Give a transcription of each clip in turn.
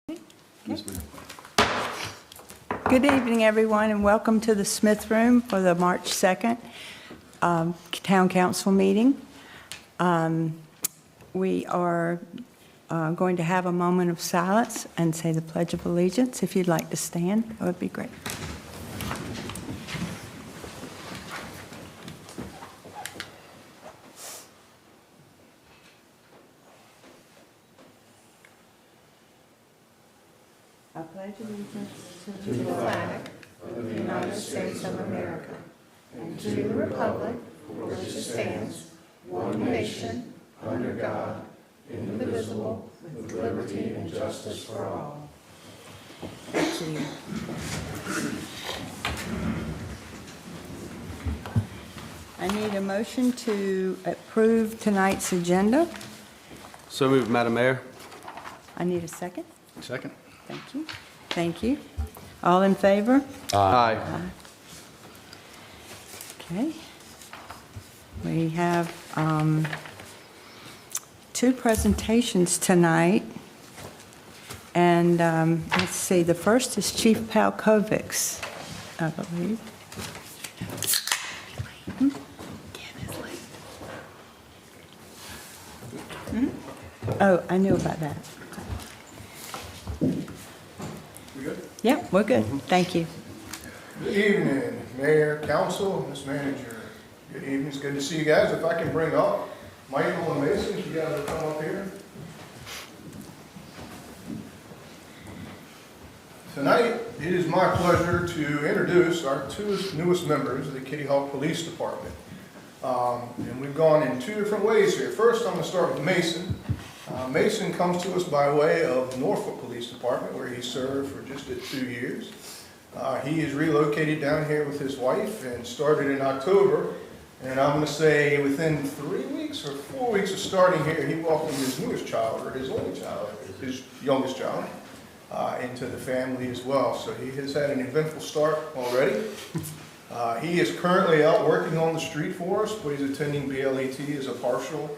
Yes, ma'am. Good evening, everyone, and welcome to the Smith Room for the March 2nd Town Council meeting. We are going to have a moment of silence and say the Pledge of Allegiance. If you'd like to stand, that would be great. I pledge allegiance to the flag of the United States of America and to the republic for which it stands, one nation, under God, indivisible, with liberty and justice for all. Thank you. I need a motion to approve tonight's agenda. So moved, Madam Mayor. I need a second. Second. Thank you. Thank you. All in favor? Aye. Okay. We have two presentations tonight. And let's see, the first is Chief Palkovics, I believe. Oh, I knew about that. We good? Yeah, we're good. Thank you. Good evening, Mayor, Council, Ms. Manager. Good evening. It's good to see you guys. If I can bring up Michael and Mason, if you guys will come up here. Tonight, it is my pleasure to introduce our two newest members of the Kitty Hawk Police Department. And we've gone in two different ways here. First, I'm going to start with Mason. Mason comes to us by way of Norfolk Police Department, where he served for just 2 years. He is relocated down here with his wife and started in October. And I'm going to say within 3 weeks or 4 weeks of starting here, he welcomed his newest child, or his only child, his youngest child, into the family as well. So he has had an eventful start already. He is currently out working on the street for us, but he's attending BLET as a partial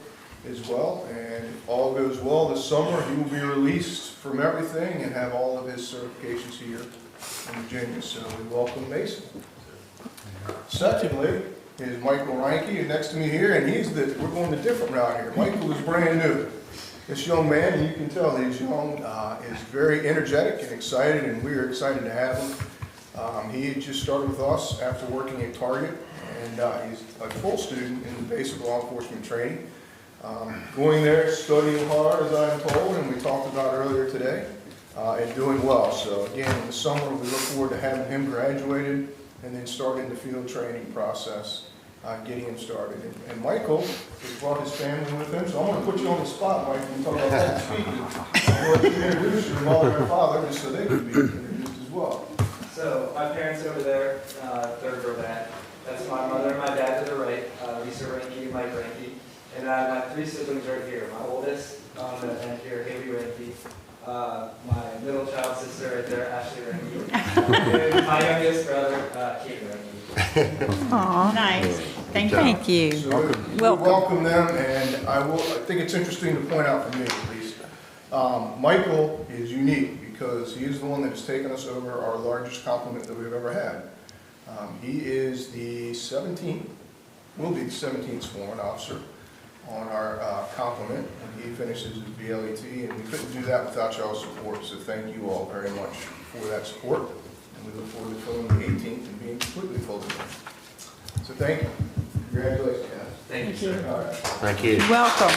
as well. And if all goes well this summer, he will be released from everything and have all of his certifications here in Virginia. So we welcome Mason. Secondly is Michael Reinke, next to me here, and we're going the different route here. Michael is brand new. This young man, and you can tell he's young, is very energetic and excited, and we are excited to have him. He just started with us after working at Target, and he's a full student in the basic law enforcement training. Going there, studying hard, as I'm told, and we talked about earlier today, and doing well. So again, in the summer, we look forward to having him graduated and then starting the field training process, getting him started. And Michael has brought his family with him, so I'm going to put you on the spot, Mike, when you talk about that speaking. I'm going to introduce your mother and father just so they can be introduced as well. So my parents over there, third row back. That's my mother and my dad to the right, Lisa Reinke and Mike Reinke. And I have my three siblings right here. My oldest on the end here, Haley Reinke. My middle child sister right there, Ashley Reinke. And my youngest brother, Keith Reinke. Aw, nice. Thank you. So we welcome them, and I think it's interesting to point out for me at least, Michael is unique because he is the one that has taken us over our largest compliment that we've ever had. He is the 17th, will be the 17th sworn officer on our complement, and he finishes his BLET, and we couldn't do that without y'all's support, so thank you all very much for that support, and we look forward to filling the 18th and being completely full of it. So thank you. Congratulations, guys. Thank you, sir. All right. Thank you. Welcome.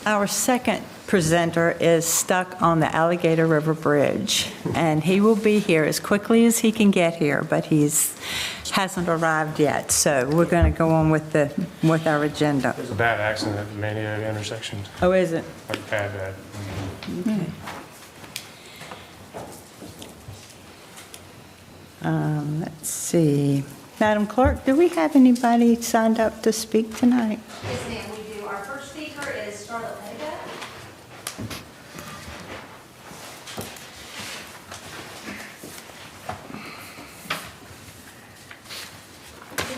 Our second presenter is stuck on the Alligator River Bridge, and he will be here as quickly as he can get here, but hasn't arrived yet. So we're going to go on with our agenda. There's a bad accident at the Maniac intersection, Oh, is it? like bad. Okay. Let's see. Madam Clerk, do we have anybody signed up to speak tonight? Yes, ma'am, we do. Our first speaker is Charlotte Pettigott.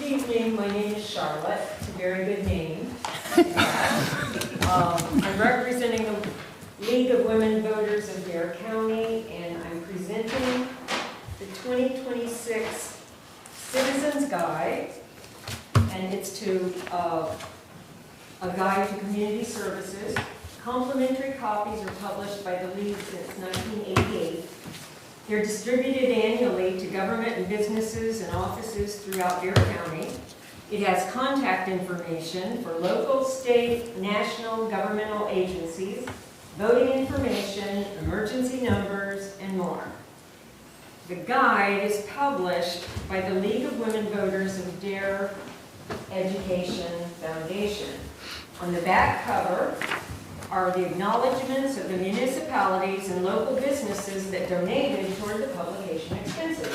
evening. My name is Charlotte. It's a very good name. I'm representing the League of Women Voters of Dare County, and I'm presenting the 2026 Citizens Guide, and it's to a guide to community services. Complimentary copies are published by the League since 1988. They're distributed annually to government and businesses and offices throughout Dare County. It has contact information for local, state, national governmental agencies, voting information, emergency numbers, and more. The guide is published by the League of Women Voters of Dare Education Foundation. On the back cover are the acknowledgments of the municipalities and local businesses that donated toward the publication expenses.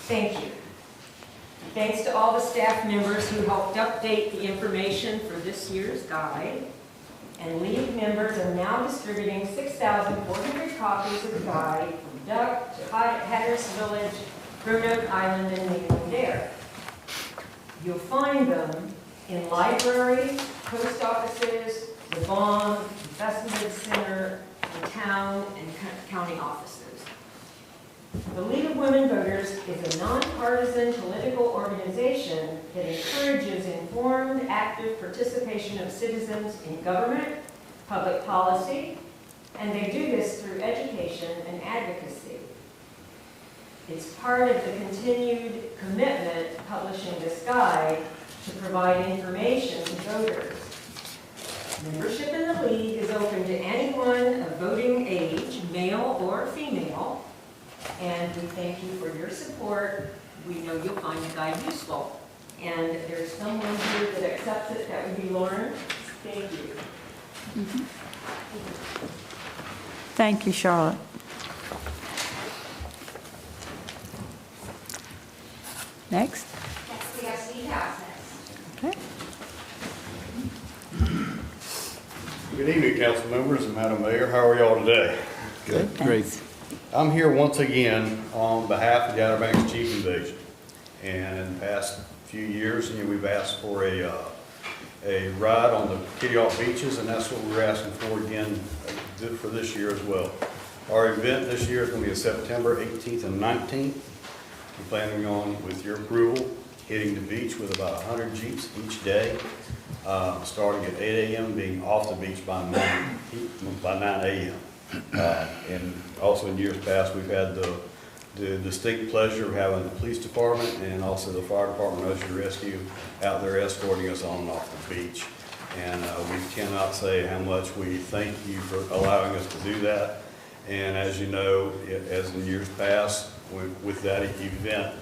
Thank you. Thanks to all the staff members who helped update the information for this year's guide. And League members are now distributing 6,400 copies of the guide from Duck to Hatteras Village, Roanoke Island, and mainland Dare. You'll find them in libraries, post offices, the Vaughn, Investment Center, the town, and county offices. The League of Women Voters is a nonpartisan political organization that encourages informed, active participation of citizens in government, public policy, and they do this through education and advocacy. It's part of the continued commitment to publishing this guide to provide information to voters. Membership in the League is open to anyone of voting age, male or female, and we thank you for your support. We know you'll find the guide useful. And there's someone here that accepts it, that would be Lauren. Thank you. Thank you, Charlotte. Next. Next, we have Steve House next. Okay. Good evening, council members and Madam Mayor. How are y'all today? Good. Thanks. I'm here once again on behalf of the Outer Banks Chief Invasion. And in the past few years, we've asked for a ride on the Kitty Hawk beaches, and that's what we're asking for again for this year as well. Our event this year is going to be September 18th and 19th. We're planning on, with your approval, hitting the beach with about 100 Jeeps each day, starting at 8 a.m., being off the beach by 9 a.m. And also in years past, we've had the distinct pleasure of having the police department and also the fire department, Ocean Rescue, out there escorting us on and off the beach. And we cannot say how much we thank you for allowing us to do that. And as you know, as in years past, with that event,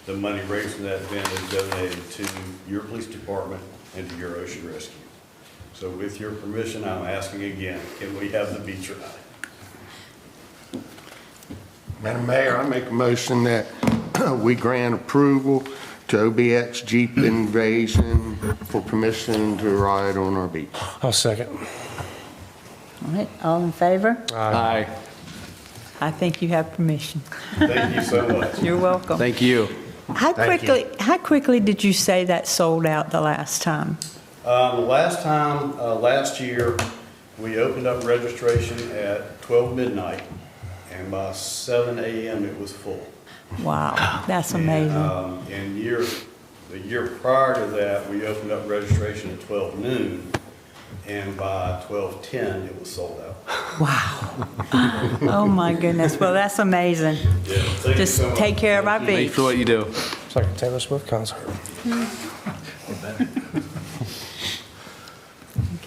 the money raised from that event is donated to your police department and to your Ocean Rescue. So with your permission, I'm asking again, can we have the beach ride? Madam Mayor, I make a motion that we grant approval to OBX Jeep Invasion for permission to ride on our beach. I'll second. All right, all in favor? Aye. I think you have permission. Thank you so much. You're welcome. Thank you. How quickly did you say that sold out the last time? Last year, we opened up registration at 12 midnight, and by 7 a.m. it was full. Wow, that's amazing. And the year prior to that, we opened up registration at 12 noon, and by 12:10 it was sold out. Wow. Oh my goodness. Well, that's amazing. Yeah, thank you Just so much. take care of our Thank you beach. for what you do. It's like a Taylor Swift concert.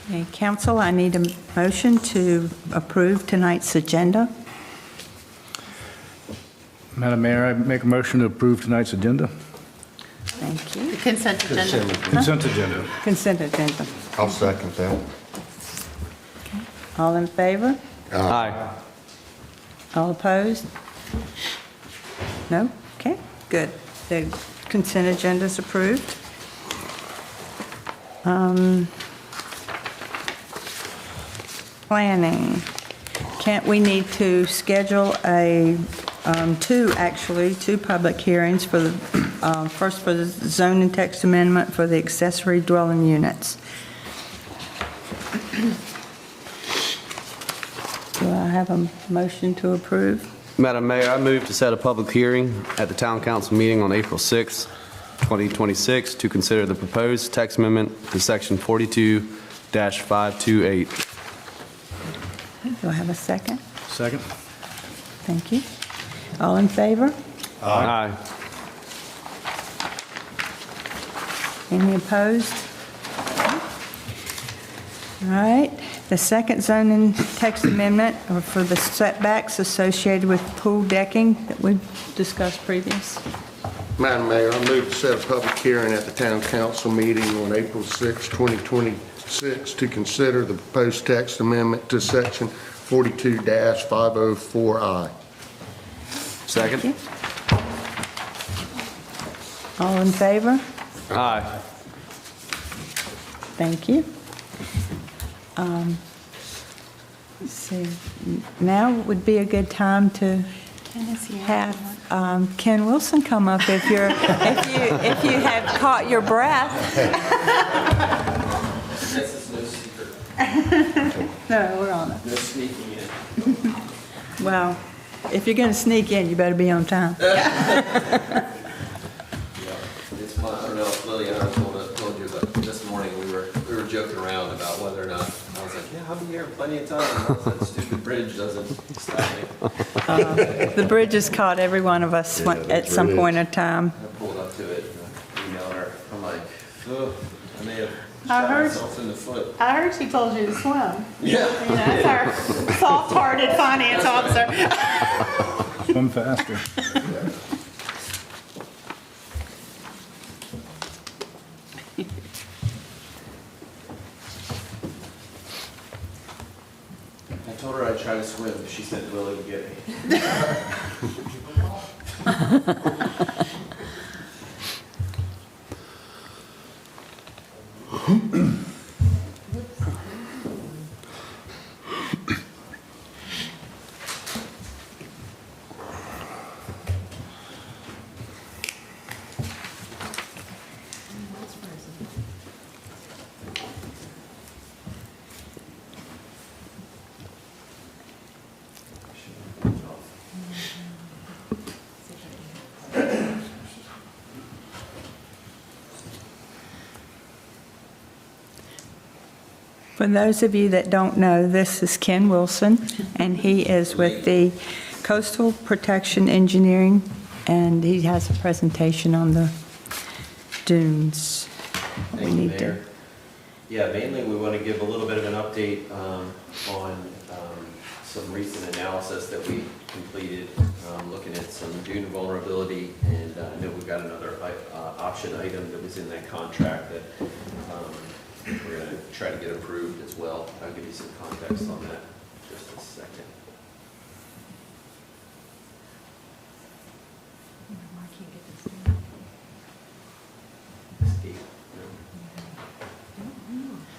Okay, council, I need a motion to approve tonight's agenda. Madam Mayor, I make a motion to approve tonight's agenda. Thank you. Consent agenda. Consent agenda. Consent agenda. I'll second that. All in favor? Aye. All opposed? No? Okay, good. The consent agenda is approved. Planning. We need to schedule two public hearings for the First for the zoning text amendment for the accessory dwelling units. Do I have a motion to approve? Madam Mayor, I move to set a public hearing at the Town Council meeting on April 6, 2026, to consider the proposed text amendment to Section 42-528. Do I have a second? Second. Thank you. All in favor? Aye. Any opposed? All right. The second zoning text amendment are for the setbacks associated with pool decking that we discussed previous. Madam Mayor, I move to set a public hearing at the Town Council meeting on April 6, 2026 to consider the proposed text amendment to Section 42-504I. Second? Thank you. All in favor? Aye. Thank you. Let's see, now would be a good time to have Ken Wilson come up if you have caught your breath. This is no secret. No, we're on it. No sneaking in. Well, if you're going to sneak in, you better be on time. Yeah, it's my, I don't know if Liliana told you, but this morning we were joking around about whether or not, I was like, yeah, I'll be here plenty of time. That stupid bridge doesn't stop me. The bridge has caught every one of us at some point in time. I pulled up to it and I emailed her. I'm like, oh, I may have I shot heard- myself in the foot. I heard she told you to swim. Yeah. That's our soft-hearted finance officer. Swim faster. I told her I'd try to swim. She said Willie would get me. For those of you that don't know, this is Ken Wilson, and he is with the Coastal Protection Engineering, and he has a presentation on the dunes. Thank you, Mayor. Yeah, mainly we want to give a little bit of an update on some recent analysis that we completed, looking at some dune vulnerability, and I know we've got another option item that was in that contract that we're going to try to get approved as well. I'll give you some context on that in just a second.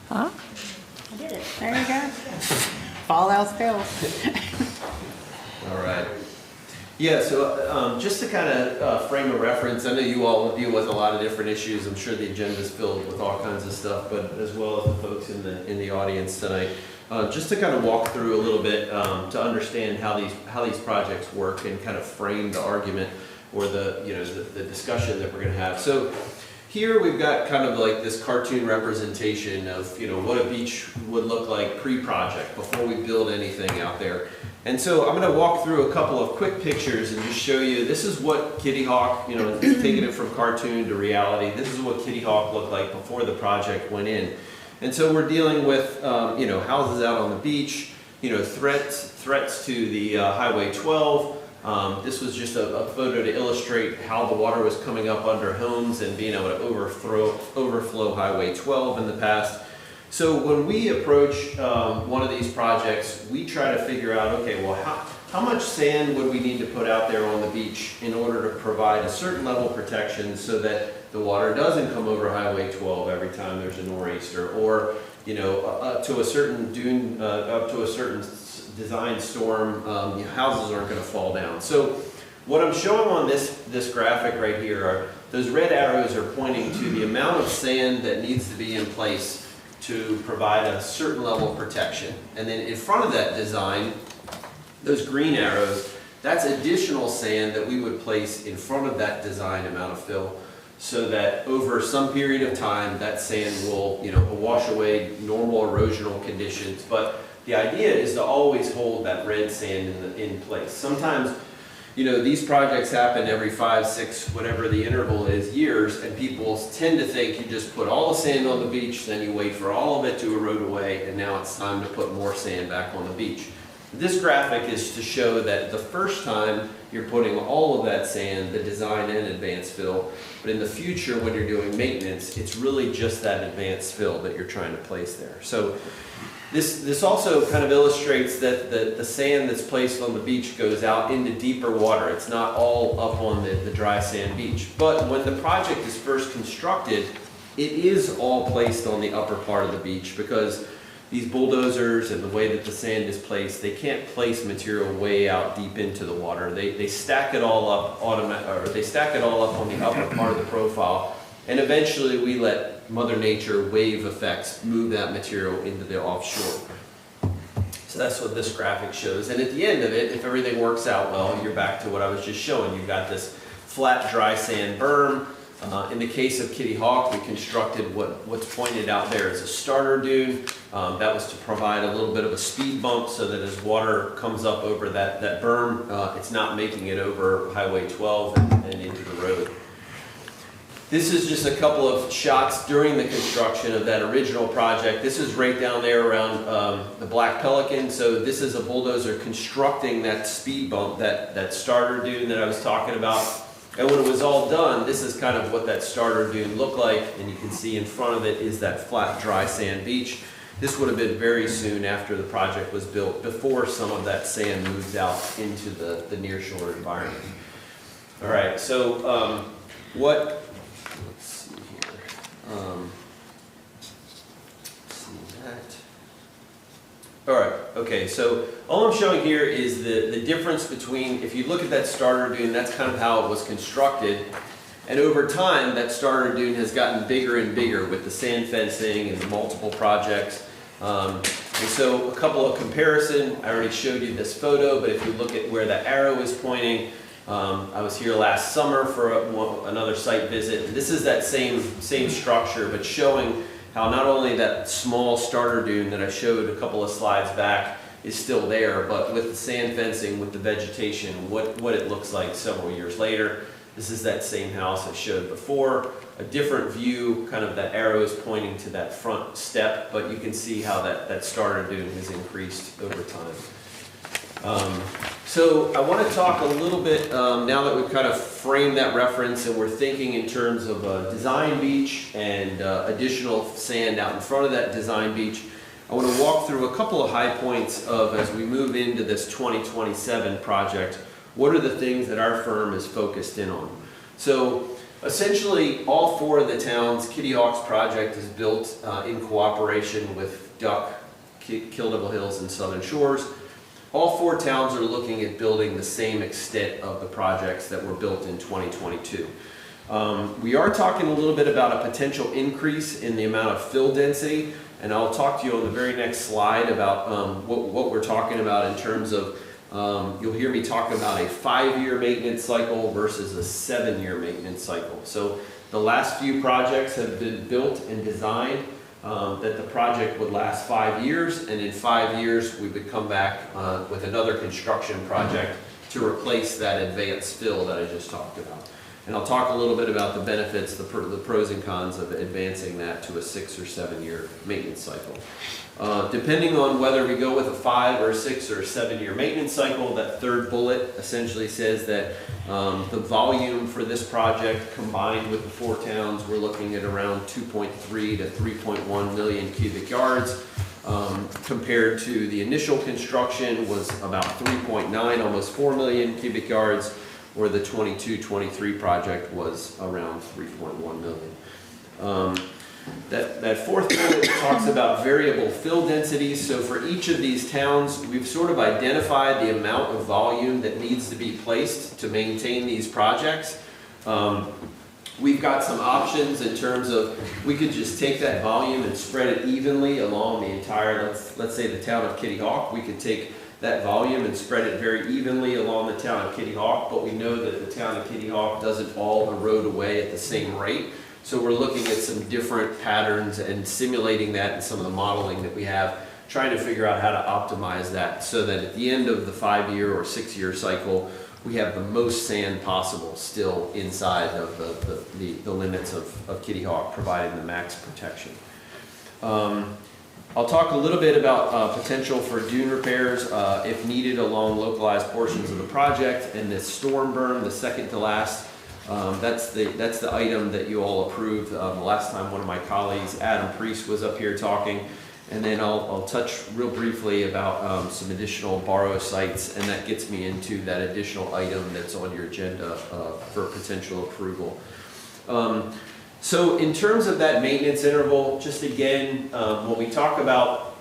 Huh? I did it. There you go. Fall else fails. All right. Yeah, so just to kind of frame a reference, I know you all deal with a lot of different issues. I'm sure the agenda's filled with all kinds of stuff, but as well as the folks in the audience tonight, just to kind of walk through a little bit to understand how these projects work and kind of frame the argument or the discussion that we're going to have. So here we've got kind of like this cartoon representation of what a beach would look like pre-project before we build anything out there. And so I'm going to walk through a couple of quick pictures and just show you, this is what Kitty Hawk, taking it from cartoon to reality, this is what Kitty Hawk looked like before the project went in. And so we're dealing with, houses out on the beach, threats to the Highway 12. This was just a photo to illustrate how the water was coming up under homes and being able to overflow Highway 12 in the past. So when we approach one of these projects, we try to figure out, okay, well, how much sand would we need to put out there on the beach in order to provide a certain level of protection so that the water doesn't come over Highway 12 every time there's a nor'easter, or up to a certain dune, up to a certain design storm, houses aren't going to fall down. So what I'm showing on this graphic right here those red arrows are pointing to the amount of sand that needs to be in place to provide a certain level of protection. And then in front of that design, those green arrows, that's additional sand that we would place in front of that design amount of fill, so that over some period of time, that sand will, wash away normal erosional conditions. But the idea is to always hold that red sand in place. Sometimes, these projects happen every 5, 6, whatever the interval is, years, and people tend to think you just put all the sand on the beach, then you wait for all of it to erode away, and now it's time to put more sand back on the beach. This graphic is to show that the first time you're putting all of that sand, the design and advanced fill, but in the future when you're doing maintenance, it's really just that advanced fill that you're trying to place there. So this also kind of illustrates that the sand that's placed on the beach goes out into deeper water. It's not all up on the dry sand beach. But when the project is first constructed, it is all placed on the upper part of the beach, because these bulldozers and the way that the sand is placed, they can't place material way out deep into the water. They stack it all up on the upper part of the profile, and eventually we let Mother Nature wave effects move that material into the offshore. So that's what this graphic shows. And at the end of it, if everything works out well, you're back to what I was just showing. You've got this flat dry sand berm. In the case of Kitty Hawk, we constructed what's pointed out there as a starter dune. That was to provide a little bit of a speed bump so that as water comes up over that berm, it's not making it over Highway 12 and into the road. This is just a couple of shots during the construction of that original project. This is right down there around the Black Pelican. So this is a bulldozer constructing that speed bump, that starter dune that I was talking about. And when it was all done, this is kind of what that starter dune looked like, and you can see in front of it is that flat dry sand beach. This would have been very soon after the project was built, before some of that sand moved out into the nearshore environment. All right, so let's see here. See that. All right, okay, so all I'm showing here is the difference between, if you look at that starter dune, that's kind of how it was constructed. And over time, that starter dune has gotten bigger and bigger with the sand fencing and the multiple projects. And so a couple of comparison, I already showed you this photo, but if you look at where the arrow is pointing, I was here last summer for another site visit. And this is that same structure, but showing how not only that small starter dune that I showed a couple of slides back is still there, but with the sand fencing, with the vegetation, what it looks like several years later. This is that same house I showed before. A different view, kind of that arrow is pointing to that front step, but you can see how that starter dune has increased over time. So I want to talk a little bit, now that we've kind of framed that reference and we're thinking in terms of a design beach and additional sand out in front of that design beach, I want to walk through a couple of high points of, as we move into this 2027 project, what are the things that our firm is focused in on. So essentially all 4 of the towns, Kitty Hawk's project is built in cooperation with Duck, Kill Devil Hills, and Southern Shores. All 4 towns are looking at building the same extent of the projects that were built in 2022. We are talking a little bit about a potential increase in the amount of fill density, and I'll talk to you on the very next slide about what we're talking about in terms of, you'll hear me talking about a 5-year maintenance cycle versus a 7-year maintenance cycle. So the last few projects have been built and designed that the project would last 5 years, and in 5 years we would come back with another construction project to replace that advanced fill that I just talked about. And I'll talk a little bit about the benefits, the pros and cons of advancing that to a 6 or 7 year maintenance cycle. Depending on whether we go with a 5 or a 6 or a 7 year maintenance cycle, that third bullet essentially says that the volume for this project combined with the 4 towns, we're looking at around 2.3 to 3.1 million cubic yards. Compared to the initial construction was about 3.9, almost 4 million cubic yards, where the 22-23 project was around 3.1 million. That fourth bullet talks about variable fill densities. So for each of these towns, we've sort of identified the amount of volume that needs to be placed to maintain these projects. We've got some options in terms of, we could just take that volume and spread it evenly along the entire, let's say the town of Kitty Hawk. We could take that volume and spread it very evenly along the town of Kitty Hawk, but we know that the town of Kitty Hawk doesn't all erode away at the same rate. So we're looking at some different patterns and simulating that in some of the modeling that we have, trying to figure out how to optimize that so that at the end of the 5-year or 6-year cycle, we have the most sand possible still inside of the limits of Kitty Hawk, providing the max protection. I'll talk a little bit about potential for dune repairs if needed along localized portions of the project, and this storm berm, the second to last. That's the item that you all approved the last time one of my colleagues, Adam Priest, was up here talking. And then I'll touch real briefly about some additional borrow sites, and that gets me into that additional item that's on your agenda for potential approval. So in terms of that maintenance interval, just again, when we talk about,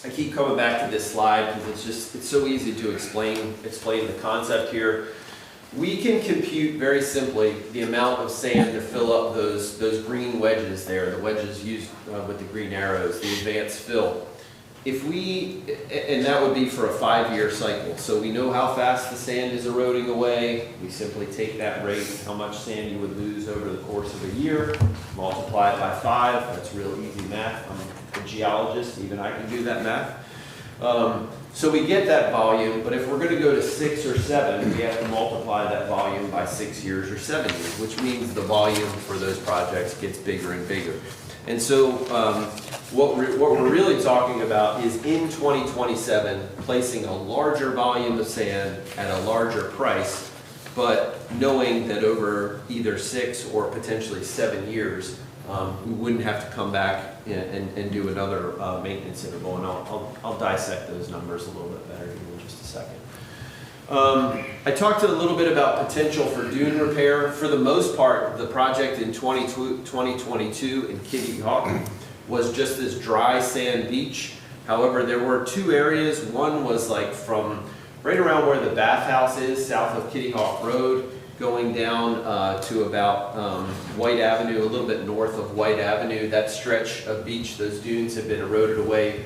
I keep coming back to this slide because it's so easy to explain the concept here. We can compute very simply the amount of sand to fill up those green wedges there, the wedges used with the green arrows, the advanced fill. And that would be for a 5-year cycle. So we know how fast the sand is eroding away. We simply take that rate, how much sand you would lose over the course of a year, multiply it by 5. That's real easy math. I'm a geologist, even I can do that math. So we get that volume, but if we're going to go to 6 or 7, we have to multiply that volume by 6 years or 7 years, which means the volume for those projects gets bigger and bigger. And so what we're really talking about is in 2027, placing a larger volume of sand at a larger price, but knowing that over either 6 or potentially 7 years, we wouldn't have to come back and do another maintenance interval, and I'll dissect those numbers a little bit better here in just a second. I talked a little bit about potential for dune repair. For the most part, the project in 2022 in Kitty Hawk was just this dry sand beach. However, there were 2 areas. One was like from right around where the bathhouse is, south of Kitty Hawk Road, going down to about White Avenue, a little bit north of White Avenue. That stretch of beach, those dunes have been eroded away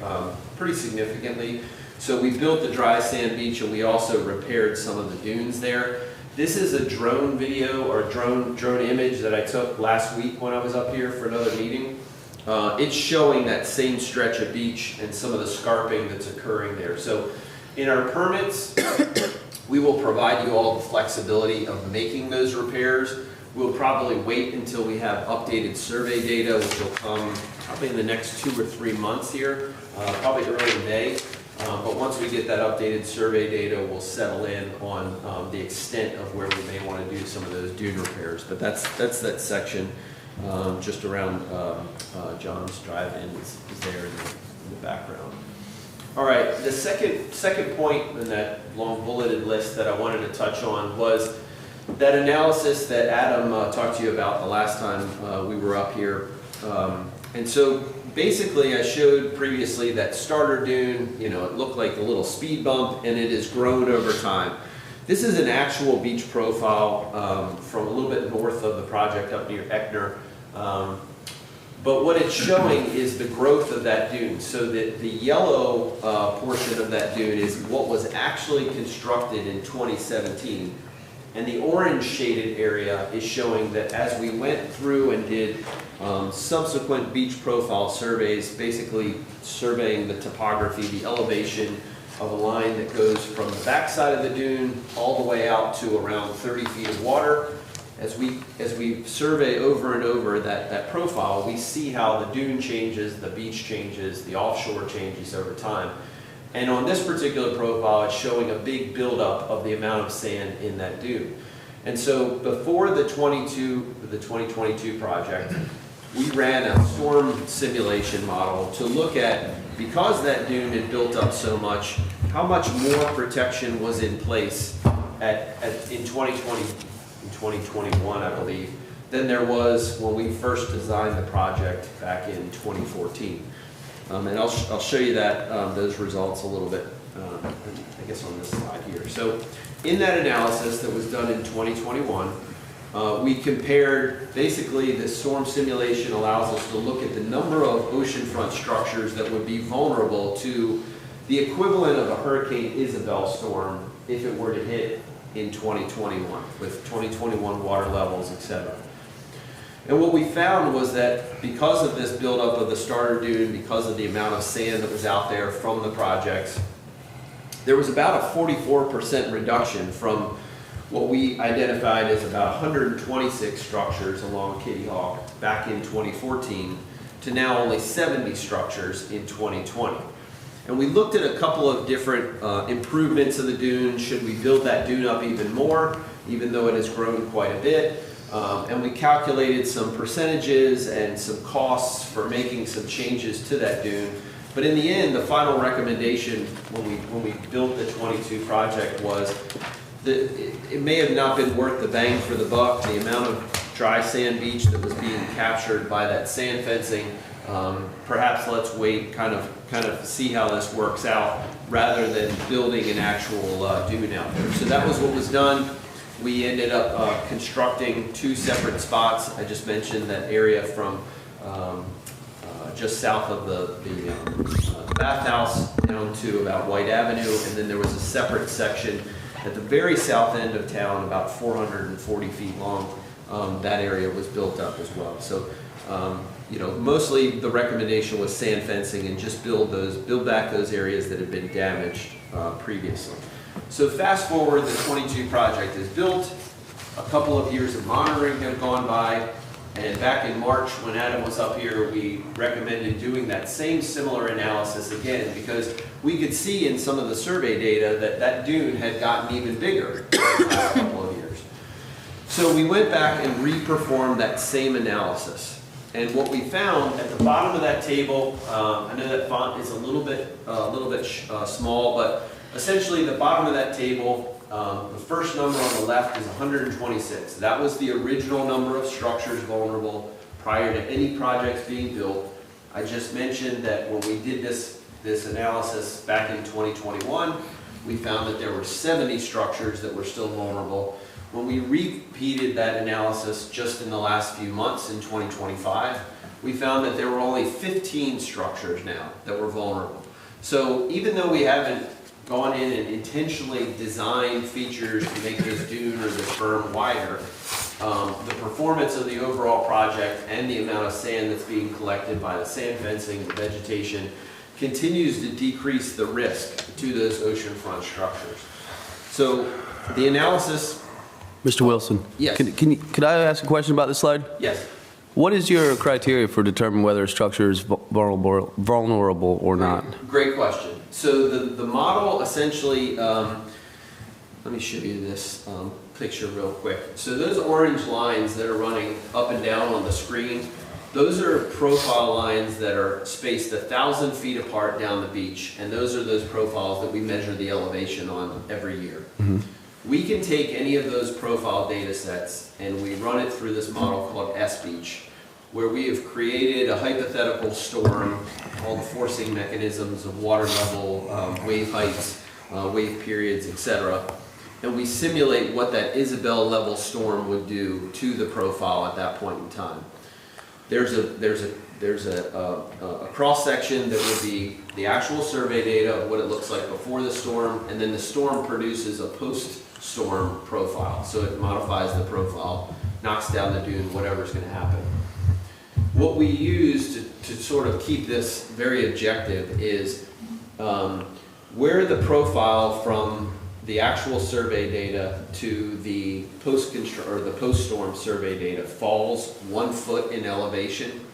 pretty significantly. So we built the dry sand beach, and we also repaired some of the dunes there. This is a drone video or drone image that I took last week when I was up here for another meeting. It's showing that same stretch of beach and some of the scarping that's occurring there. So in our permits, we will provide you all the flexibility of making those repairs. We'll probably wait until we have updated survey data, which will come probably in the next 2 or 3 months here, probably early May. But once we get that updated survey data, we'll settle in on the extent of where we may want to do some of those dune repairs. But that's that section just around John's Drive-In is there in the background. All right, the second point in that long bulleted list that I wanted to touch on was that analysis that Adam talked to you about the last time we were up here. And so basically I showed previously that starter dune, it looked like a little speed bump, and it has grown over time. This is an actual beach profile from a little bit north of the project up near Eckner. But what it's showing is the growth of that dune. So that the yellow portion of that dune is what was actually constructed in 2017. And the orange shaded area is showing that as we went through and did subsequent beach profile surveys, basically surveying the topography, the elevation of a line that goes from the backside of the dune all the way out to around 30 feet of water. As we survey over and over that profile, we see how the dune changes, the beach changes, the offshore changes over time. And on this particular profile, it's showing a big buildup of the amount of sand in that dune. And so before the 2022 project, we ran a storm simulation model to look at, because that dune had built up so much, how much more protection was in place in 2021, I believe, than there was when we first designed the project back in 2014. And I'll show you that those results a little bit, I guess on this slide here. So in that analysis that was done in 2021, We compared, basically this storm simulation allows us to look at the number of oceanfront structures that would be vulnerable to the equivalent of a Hurricane Isabel storm if it were to hit in 2021 with 2021 water levels, etc. And what we found was that because of this buildup of the starter dune, because of the amount of sand that was out there from the projects, there was about a 44% reduction from what we identified as about 126 structures along Kitty Hawk back in 2014 to now only 70 structures in 2020. And we looked at a couple of different improvements of the dune. Should we build that dune up even more, even though it has grown quite a bit? And we calculated some percentages and some costs for making some changes to that dune. But in the end, the final recommendation when we built the 22 project was that it may have not been worth the bang for the buck, the amount of dry sand beach that was being captured by that sand fencing. Perhaps let's wait, kind of see how this works out, rather than building an actual dune out there. So that was what was done. We ended up constructing 2 separate spots. I just mentioned that area from just south of the bathhouse down to about White Avenue, and then there was a separate section at the very south end of town, about 440 feet long. That area was built up as well. So, you know, mostly the recommendation was sand fencing and just build back those areas that had been damaged previously. So fast forward, the 22 project is built. A couple of years of monitoring have gone by. And back in March, when Adam was up here, we recommended doing that same similar analysis again, because we could see in some of the survey data that that dune had gotten even bigger in the last couple of years. So we went back and re-performed that same analysis. And what we found at the bottom of that table, I know that font is a little bit small, but essentially the bottom of that table, the first number on the left is 126. That was the original number of structures vulnerable prior to any projects being built. I just mentioned that when we did this analysis back in 2021, we found that there were 70 structures that were still vulnerable. When we repeated that analysis just in the last few months in 2025, we found that there were only 15 structures now that were vulnerable. So even though we haven't gone in and intentionally designed features to make this dune or this berm wider, the performance of the overall project and the amount of sand that's being collected by the sand fencing, the vegetation, continues to decrease the risk to those oceanfront structures. So the analysis... Mr. Wilson? Yes. Could I ask a question about this slide? Yes. What is your criteria for determining whether a structure is vulnerable or not? Great question. So the model essentially, let me show you this picture real quick. So those orange lines that are running up and down on the screen, those are profile lines that are spaced 1,000 feet apart down the beach, and those are those profiles that we measure the elevation on every year. Mm-hmm. We can take any of those profile data sets and we run it through this model called S-Beach, where we have created a hypothetical storm, all the forcing mechanisms of water level, wave heights, wave periods, etc. And we simulate what that Isabel level storm would do to the profile at that point in time. There's a cross section that would be the actual survey data of what it looks like before the storm, and then the storm produces a post-storm profile. So it modifies the profile, knocks down the dune, whatever's going to happen. What we use to sort of keep this very objective is where the profile from the actual survey data to the post-storm survey data falls 1 foot in elevation.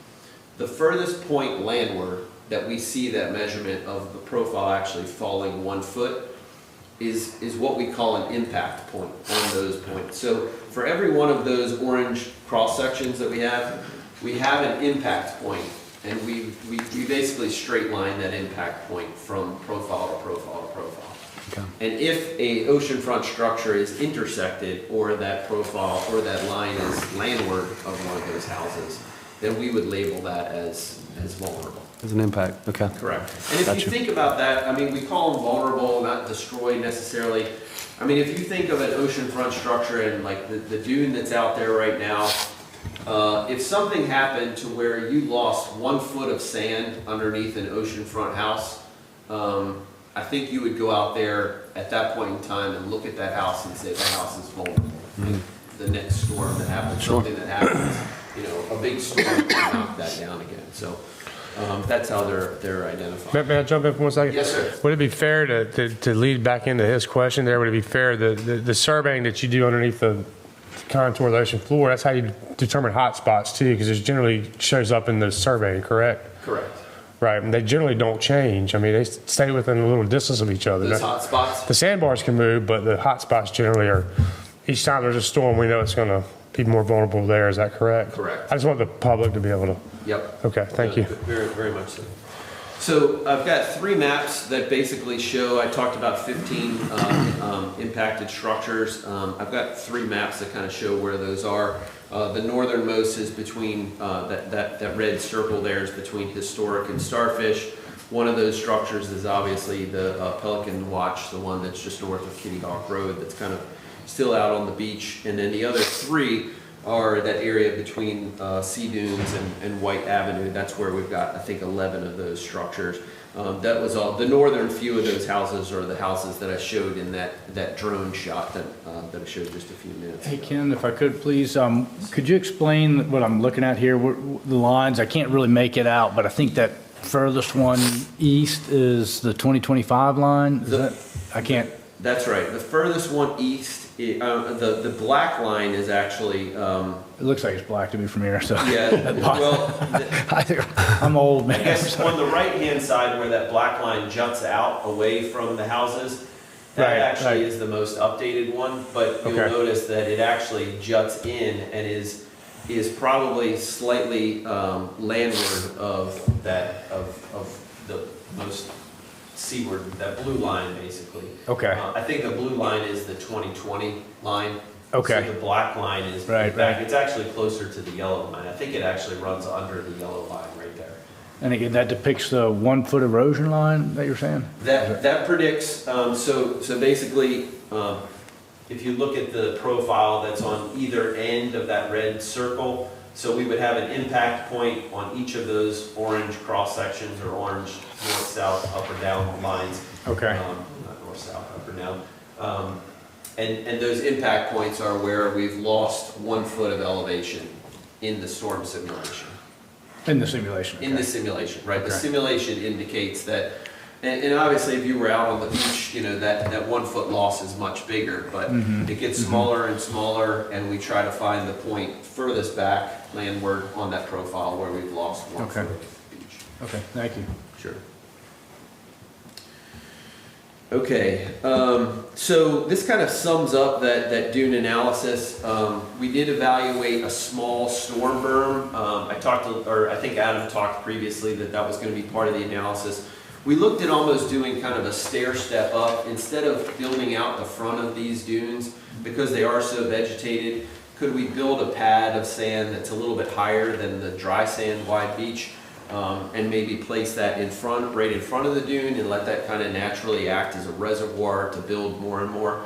The furthest point landward that we see that measurement of the profile actually falling 1 foot is what we call an impact point on those points. So for every one of those orange cross sections that we have an impact point, and we basically straight line that impact point from profile to profile to profile. Okay. And if a oceanfront structure is intersected, or that profile or that line is landward of one of those houses, then we would label that as vulnerable. There's an impact, okay. Correct. And if Gotcha. you think about that, I mean, we call them vulnerable, not destroyed necessarily. I mean, if you think of an oceanfront structure and like the dune that's out there right now, if something happened to where you lost 1 foot of sand underneath an oceanfront house, I think you would go out there at that point in time and look at that house and say that house is vulnerable. The next storm that happens, something that happens, you know, a big storm can knock that down again. So that's how they're identified. May I jump in for 1 second? Yes, sir. Would it be fair to lead back into his question there? Would it be fair the surveying that you do underneath the contour of the ocean floor, that's how you determine hot spots too, because it generally shows up in the surveying, correct? Correct. Right, and they generally don't change. I mean, they stay within a little distance of each other. Those hot spots? The sandbars can move, but the hot spots generally are, each time there's a storm, we know it's going to be more vulnerable there. Is that correct? Correct. I just want the public to be able to. Yep. Okay, thank you. Very, very much so. So I've got 3 maps that basically show, I talked about 15 impacted structures. I've got 3 maps that kind of show where those are. The northernmost is between, that red circle there is between Historic and Starfish. One of those structures is obviously the Pelican Watch, the one that's just north of Kitty Hawk Road that's kind of still out on the beach. And then the other 3 are that area between Sea Dunes and White Avenue. That's where we've got, I think, 11 of those structures. That was all. The northern few of those houses are the houses that I showed in that drone shot that I showed just a few minutes Hey, ago. Ken, if I could please, could you explain what I'm looking at here? The lines, I can't really make it out, but I think that furthest one east is the 2025 line. Is that, I can't. That's right. The furthest one east, the black line is actually. It looks like it's black to me from here, so. Yeah. Well, I'm old, man. I guess on the right-hand side where that black line juts out away from the houses, that Right, actually right. is the most updated one, but you'll Okay. notice that it actually juts in and is probably slightly landward of the most seaward, that blue line basically. Okay. I think the blue line is the 2020 line. Okay. So the black line is Right, back. right. It's actually closer to the yellow line. I think it actually runs under the yellow line right there. And again, that depicts the 1 foot erosion line that you're saying? That predicts, so basically, if you look at the profile that's on either end of that red circle, so we would have an impact point on each of those orange cross sections or orange north, south, up or down lines. Okay. Not north, south, up or down. And those impact points are where we've lost 1 foot of elevation in the storm simulation. In the simulation? In the simulation, right? The Okay. simulation indicates that, and obviously if you were out on the beach, you know, that 1 foot loss is much bigger, but it gets smaller and smaller, and we try to find the point furthest back landward on that profile where we've lost 1 Okay. foot of the beach. Okay, thank you. Sure. Okay, so this kind of sums up that dune analysis. We did evaluate a small storm berm. I think Adam talked previously that was going to be part of the analysis. We looked at almost doing kind of a stair step up. Instead of building out the front of these dunes, because they are so vegetated, could we build a pad of sand that's a little bit higher than the dry sand wide beach? And maybe place that right in front of the dune and let that kind of naturally act as a reservoir to build more and more.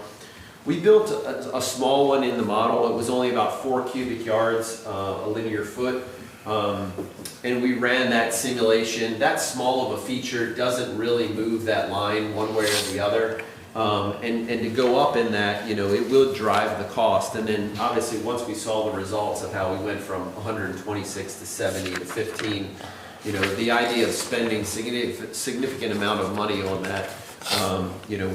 We built a small one in the model. It was only about 4 cubic yards, a linear foot. And we ran that simulation. That small of a feature doesn't really move that line one way or the other. And to go up in that, you know, it will drive the cost. And then obviously once we saw the results of how we went from 126 to 70 to 15, you know, the idea of spending significant amount of money on that, you know,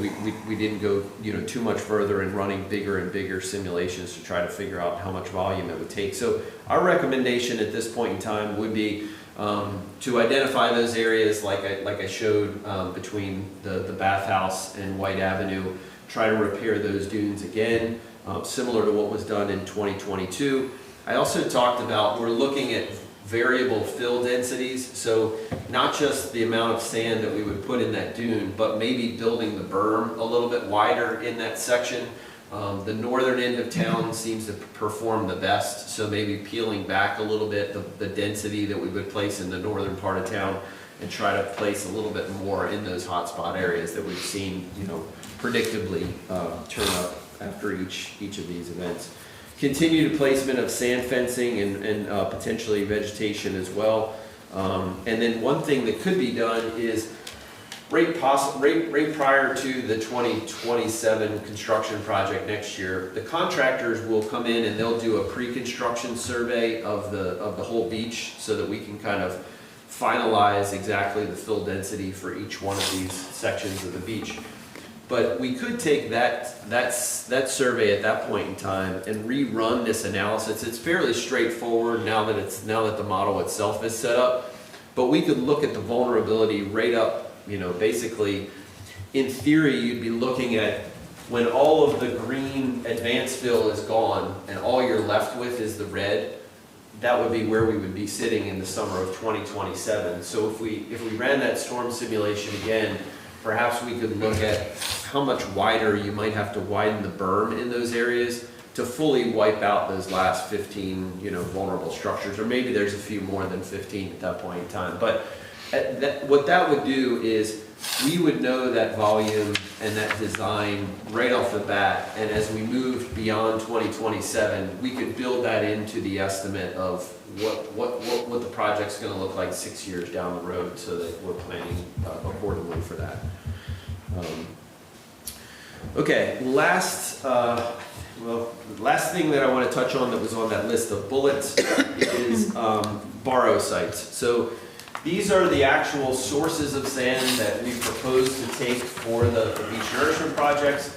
we didn't go, you know, too much further in running bigger and bigger simulations to try to figure out how much volume it would take. So our recommendation at this point in time would be to identify those areas like I showed between the bathhouse and White Avenue, try to repair those dunes again, similar to what was done in 2022. I also talked about we're looking at variable fill densities, so not just the amount of sand that we would put in that dune, but maybe building the berm a little bit wider in that section The northern end of town seems to perform the best, so maybe peeling back a little bit the density that we would place in the northern part of town and try to place a little bit more in those hotspot areas that we've seen, predictably turn up after each of these events. Continued placement of sand fencing and potentially vegetation as well. And then one thing that could be done is right prior to the 2027 construction project next year, the contractors will come in and they'll do a pre-construction survey of the whole beach so that we can kind of finalize exactly the fill density for each one of these sections of the beach. But we could take that survey at that point in time and rerun this analysis. It's fairly straightforward now that the model itself is set up. But we could look at the vulnerability right up, basically, in theory, you'd be looking at when all of the green advanced fill is gone and all you're left with is the red, that would be where we would be sitting in the summer of 2027. So if we ran that storm simulation again, perhaps we could look at how much wider you might have to widen the berm in those areas to fully wipe out those last 15, vulnerable structures, or maybe there's a few more than 15 at that point in time. But what that would do is we would know that volume and that design right off the bat, and as we move beyond 2027, we could build that into the estimate of what the project's going to look like 6 years down the road, so that we're planning accordingly for that. Okay, last thing that I want to touch on that was on that list of bullets is borrow sites. So these are the actual sources of sand that we propose to take for the beach nourishment projects.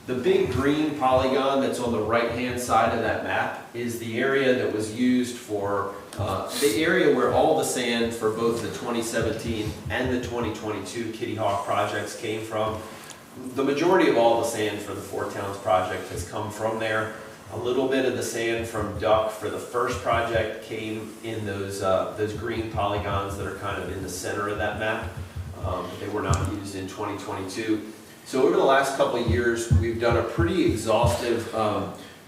The big green polygon that's on the right-hand side of that map is the area that was used for, the area where all the sand for both the 2017 and the 2022 Kitty Hawk projects came from. The majority of all the sand for the Four Towns project has come from there. A little bit of the sand from Duck for the first project came in those green polygons that are kind of in the center of that map. They were not used in 2022. So over the last couple of years, we've done a pretty exhaustive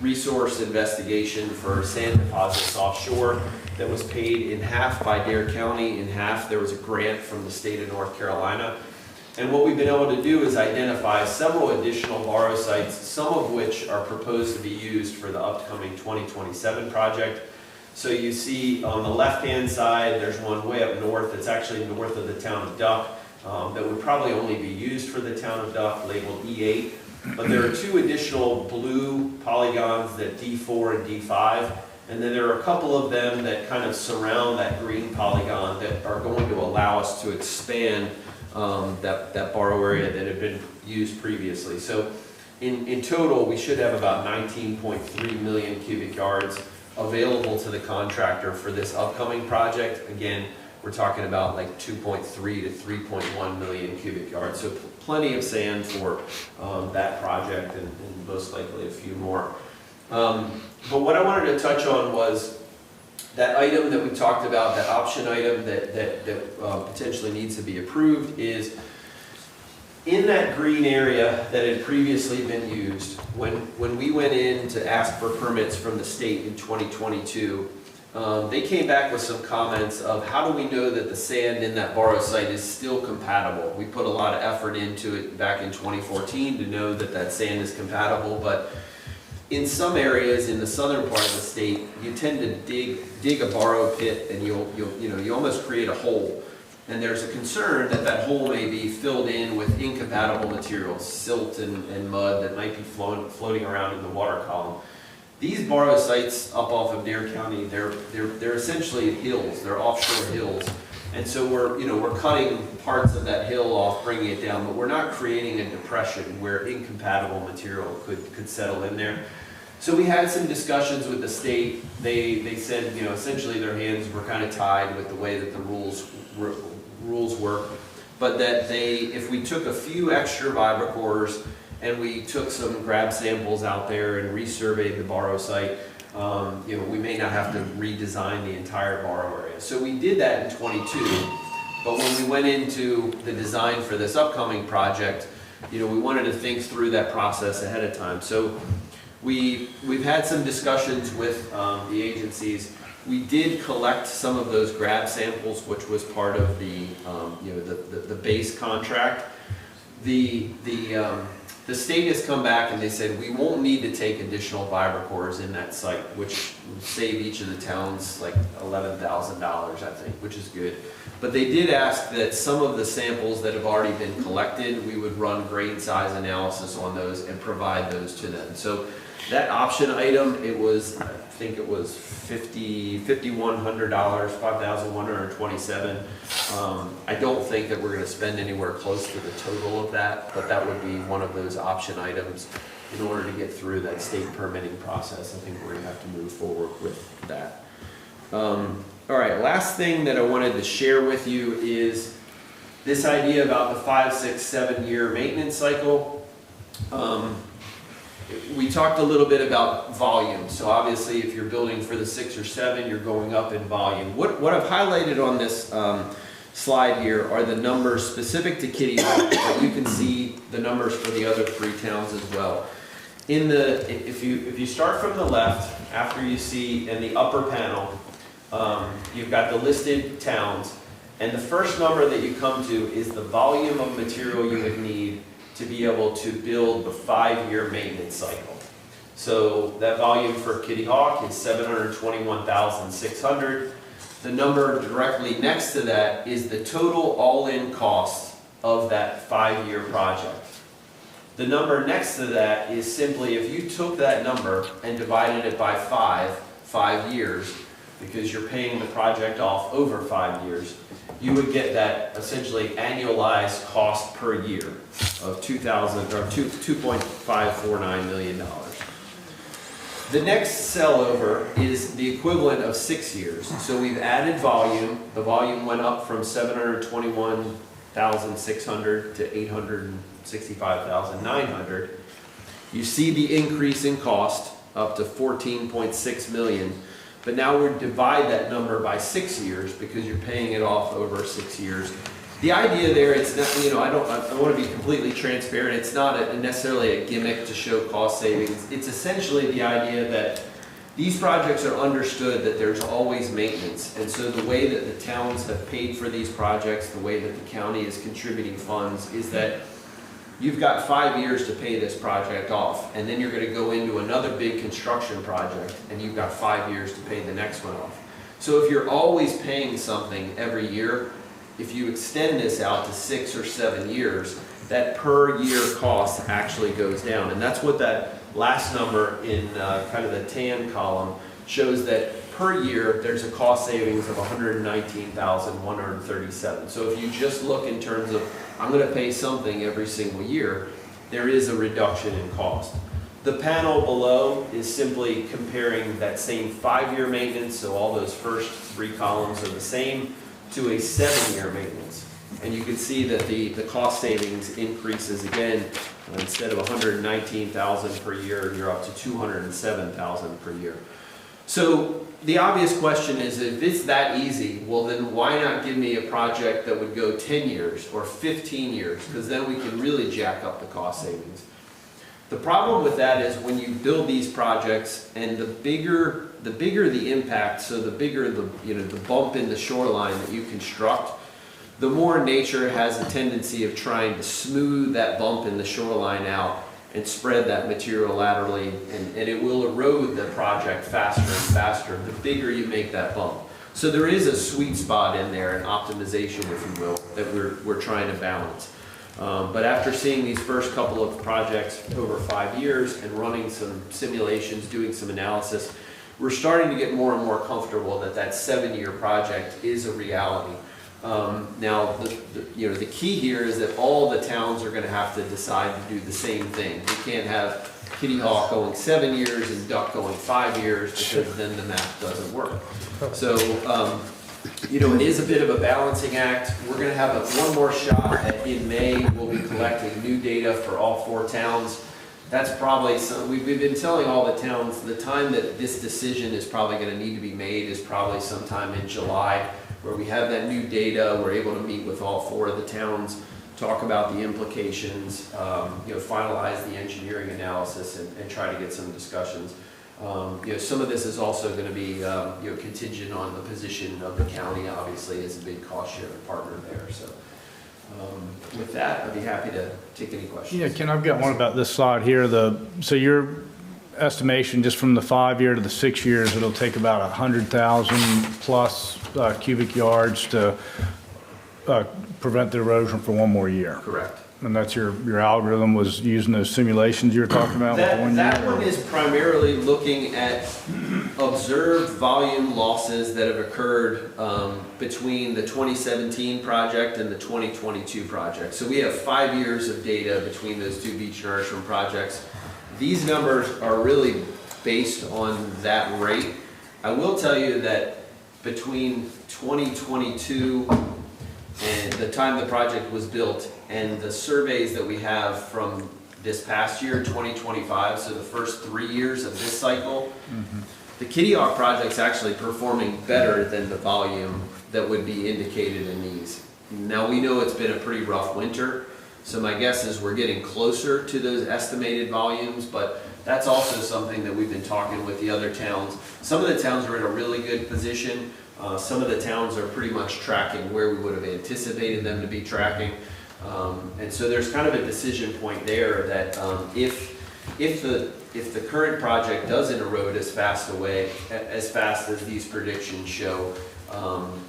resource investigation for sand deposits offshore that was paid in half by Dare County, in half there was a grant from the state of North Carolina. And what we've been able to do is identify several additional borrow sites, some of which are proposed to be used for the upcoming 2027 project. So you see on the left-hand side, there's one way up north. It's actually north of the town of Duck that would probably only be used for the town of Duck, labeled E8. But there are two additional blue polygons, that D4 and D5. And then there are a couple of them that kind of surround that green polygon that are going to allow us to expand that borrow area that had been used previously. So in total, we should have about 19.3 million cubic yards available to the contractor for this upcoming project. Again, we're talking about like 2.3 to 3.1 million cubic yards. So plenty of sand for that project and most likely a few more. But what I wanted to touch on was that item that we talked about, that option item that potentially needs to be approved, is in that green area that had previously been used. When we went in to ask for permits from the state in 2022, they came back with some comments of how do we know that the sand in that borrow site is still compatible. We put a lot of effort into it back in 2014 to know that that sand is compatible, but in some areas in the southern part of the state, you tend to dig a borrow pit and you almost create a hole. And there's a concern that that hole may be filled in with incompatible materials, silt and mud that might be floating around in the water column. These borrow sites up off of Dare County, they're essentially hills, they're offshore hills. And so we're cutting parts of that hill off, bringing it down, but we're not creating a depression where incompatible material could settle in there. So we had some discussions with the state. They said, essentially their hands were kind of tied with the way that the rules work, but that if we took a few extra vibrocores and we took some grab samples out there and resurveyed the borrow site, we may not have to redesign the entire borrow area. So we did that in 22, but when we went into the design for this upcoming project, we wanted to think through that process ahead of time. So we've had some discussions with the agencies. We did collect some of those grab samples, which was part of the the base contract. The state has come back and they said we won't need to take additional vibrocores in that site, which would save each of the towns like $11,000, I think, which is good. But they did ask that some of the samples that have already been collected, we would run grain size analysis on those and provide those to them. So that option item, it was, I think it was $5,100, $5,127. I don't think that we're going to spend anywhere close to the total of that, but that would be one of those option items in order to get through that state permitting process. I think we're going to have to move forward with that. All right, last thing that I wanted to share with you is this idea about the 5, 6, 7 year maintenance cycle. We talked a little bit about volume. So obviously if you're building for the 6 or 7, you're going up in volume. What I've highlighted on this slide here are the numbers specific to Kitty Hawk, but you can see the numbers for the other 3 towns as well. If you start from the left, after you see in the upper panel, you've got the listed towns, and the first number that you come to is the volume of material you would need to be able to build the 5-year maintenance cycle. So that volume for Kitty Hawk is 721,600. The number directly next to that is the total all-in cost of that 5-year project. The number next to that is simply if you took that number and divided it by 5 years, because you're paying the project off over 5 years, you would get that essentially annualized cost per year of $2.549 million. The next cell over is the equivalent of 6 years. So we've added volume. The volume went up from 721,600 to 865,900. You see the increase in cost up to 14.6 million. But now we're divide that number by 6 years because you're paying it off over 6 years. The idea there, it's not, I want to be completely transparent. It's not necessarily a gimmick to show cost savings. It's essentially the idea that these projects are understood that there's always maintenance. And so the way that the towns have paid for these projects, the way that the county is contributing funds, is that you've got 5 years to pay this project off, and then you're going to go into another big construction project, and you've got 5 years to pay the next one off. So if you're always paying something every year, if you extend this out to 6 or 7 years, that per year cost actually goes down. And that's what that last number in kind of the tan column shows, that per year there's a cost savings of $119,137. So if you just look in terms of, I'm going to pay something every single year, there is a reduction in cost. The panel below is simply comparing that same 5-year maintenance, so all those first 3 columns are the same, to a 7-year maintenance. And you can see that the cost savings increases again. Instead of $119,000 per year, you're up to $207,000 per year. So the obvious question is, if it's that easy, well then why not give me a project that would go 10 years or 15 years? Because then we can really jack up the cost savings. The problem with that is when you build these projects, and the bigger the impact, so the bigger the bump in the shoreline that you construct, the more nature has a tendency of trying to smooth that bump in the shoreline out and spread that material laterally, and it will erode the project faster and faster the bigger you make that bump. So there is a sweet spot in there, an optimization, if you will, that we're trying to balance. But after seeing these first couple of projects over 5 years and running some simulations, doing some analysis, we're starting to get more and more comfortable that that 7-year project is a reality. Now, the key here is that all the towns are going to have to decide to do the same thing. We can't have Kitty Hawk going 7 years and Duck going 5 years, because then the math doesn't work. So, it is a bit of a balancing act. We're going to have one more shot in May. We'll be collecting new data for all 4 towns. That's probably we've been telling all the towns the time that this decision is probably going to need to be made is probably sometime in July, where we have that new data. We're able to meet with all 4 of the towns. talk about the implications, finalize the engineering analysis and try to get some discussions. Some of this is also going to be, contingent on the position of the county, obviously, as a big cost-sharing partner there. So with that, I'd be happy to take any questions. Yeah, Ken, I've got one about this slide here. So your estimation, just from the 5 year to the 6 years, it'll take about 100,000 plus cubic yards to prevent the erosion for 1 more year. Correct. And that's your algorithm was using those simulations you were talking about with 1 year? That one is primarily looking at observed volume losses that have occurred between the 2017 project and the 2022 project. So we have 5 years of data between those two beach nourishment projects. These numbers are really based on that rate. I will tell you that between 2022 and the time the project was built and the surveys that we have from this past year, 2025, so the first 3 years of this cycle, the Kitty Hawk project's actually performing better than the volume that would be indicated in these. Now we know it's been a pretty rough winter, so my guess is we're getting closer to those estimated volumes, but that's also something that we've been talking with the other towns. Some of the towns are in a really good position. Some of the towns are pretty much tracking where we would have anticipated them to be tracking. And so there's kind of a decision point there that if the current project doesn't erode as fast as these predictions show,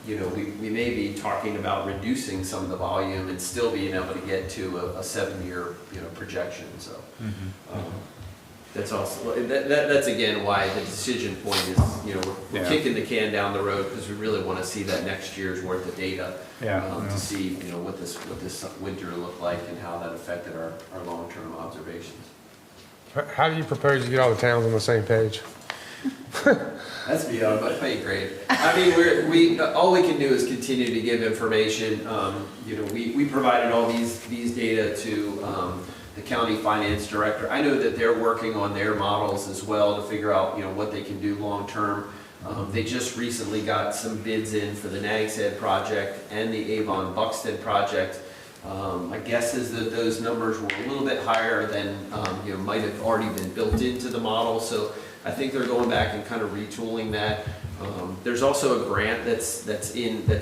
we may be talking about reducing some of the volume and still being able to get to a 7-year projection. So that's also that's again why the decision point is we're kicking the can down the road because we really want to see that next year's worth of data to see what this winter looked like and how that affected our long-term observations. How do you propose to get all the towns on the same page? That's beyond my pay grade. I mean, we all we can do is continue to give information. We provided all these data to the county finance director. I know that they're working on their models as well to figure out what they can do long term. They just recently got some bids in for the Nags Head project and the Avon Buxton project. My guess is that those numbers were a little bit higher than might have already been built into the model. So I think they're going back and kind of retooling that. There's also a grant that's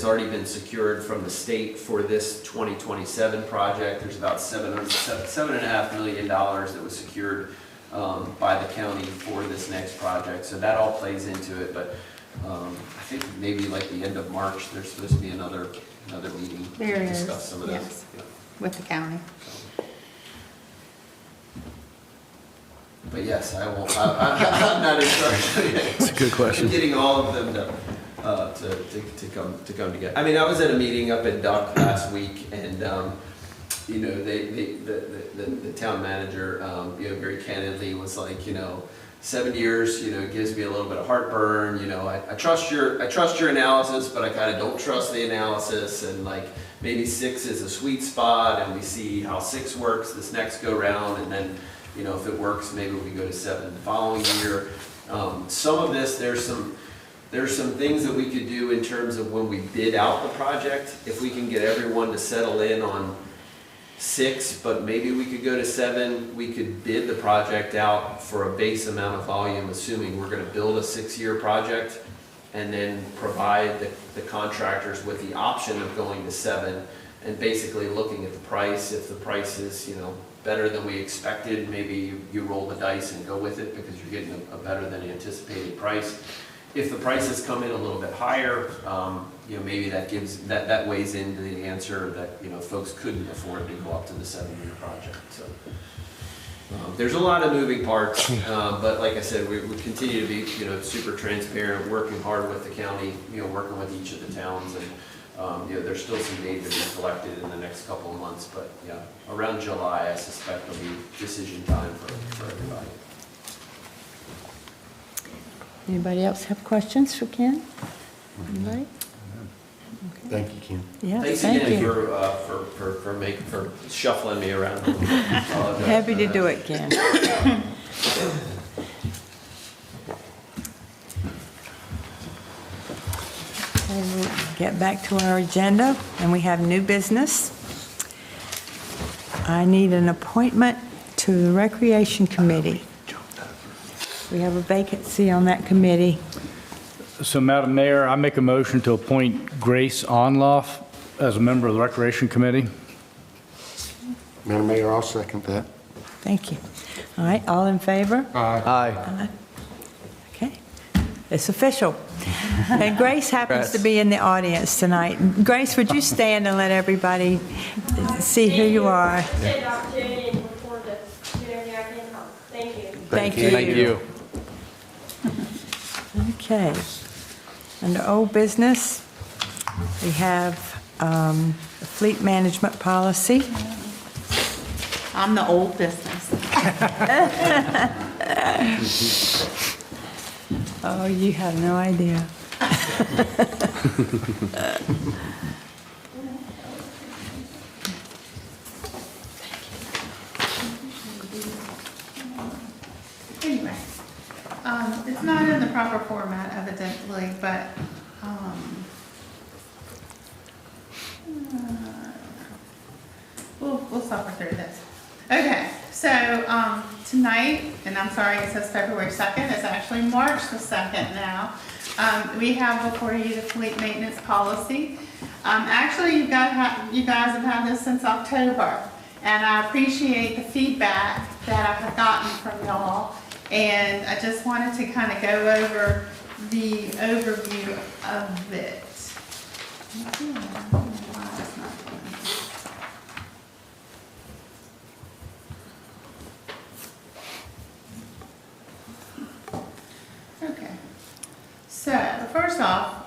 already been secured from the state for this 2027 project. There's about $7.5 million that was secured by the county for this next project. So that all plays into it. But I think maybe like the end of March, there's supposed to be another meeting to discuss some of this. Yes, with the county. But yes, I won't. I'm not in charge. That's a good question. Getting all of them to come together. I mean, I was at a meeting up in Duck last week, and the town manager, very candidly was like, 7 years, gives me a little bit of heartburn. I trust your analysis, but I kind of don't trust the analysis, and like maybe 6 is a sweet spot, and we see how 6 works this next go round, and then. If it works, maybe we go to 7 the following year. Some of this, there's some things that we could do in terms of when we bid out the project. If we can get everyone to settle in on 6, but maybe we could go to 7, we could bid the project out for a base amount of volume, assuming we're going to build a 6-year project, and then provide the contractors with the option of going to 7, and basically looking at the price. If the price is, better than we expected, maybe you roll the dice and go with it because you're getting a better than anticipated price. If the prices come in a little bit higher, maybe that weighs into the answer that folks couldn't afford to go up to the 7-year project. So there's a lot of moving parts, but like I said, we continue to be super transparent, working hard with the county, working with each of the towns, and there's still some data to be collected in the next couple of months, but yeah, around July, I suspect will be decision time for everybody. Anybody else have questions for Ken? Anybody? Thank you, Ken. Yeah, Thanks thank again you. for shuffling me around. Happy to do it, Ken. We'll get back to our agenda, and we have new business. I need an appointment to the Recreation Committee. We have a vacancy on that committee. So, Madam Mayor, I make a motion to appoint Grace Onloff as a member of the Recreation Committee. Madam Mayor, I'll second that. Thank you. All right, all in favor? Aye. Okay, it's official. And Grace happens to be in the audience tonight. Grace, would you stand and let everybody see who you are? Take the opportunity and look forward to doing everything I can help. Thank you. Thank you. Thank you. Okay. Under old business, we have the fleet management policy. I'm the old business. Oh, you have no idea. Anyway, it's not in the proper format evidently, but, we'll suffer through this. Okay, so, tonight, and I'm sorry it says February 2nd, it's actually March the 2nd now. We have before you the fleet maintenance policy. Actually, you guys have had this since October, and I appreciate the feedback that I have gotten from y'all. And I just wanted to kind of go over the overview of it. Okay. So first off,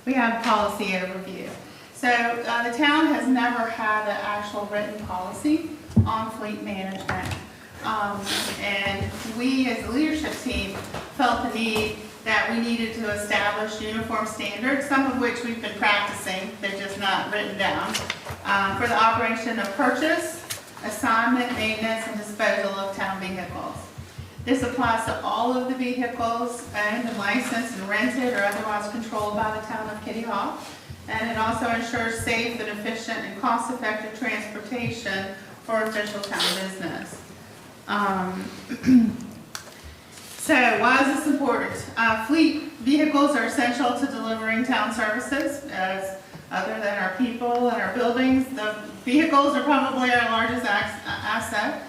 we have policy overview. So the town has never had an actual written policy on fleet management. And we as a leadership team felt the need that we needed to establish uniform standards, some of which we've been practicing, they're just not written down, for the operation of purchase, assignment, maintenance, and disposal of town vehicles. This applies to all of the vehicles owned and licensed and rented or otherwise controlled by the town of Kitty Hawk. And it also ensures safe and efficient and cost-effective transportation for official town business. So why is this important? Fleet vehicles are essential to delivering town services, as other than our people and our buildings. The vehicles are probably our largest asset.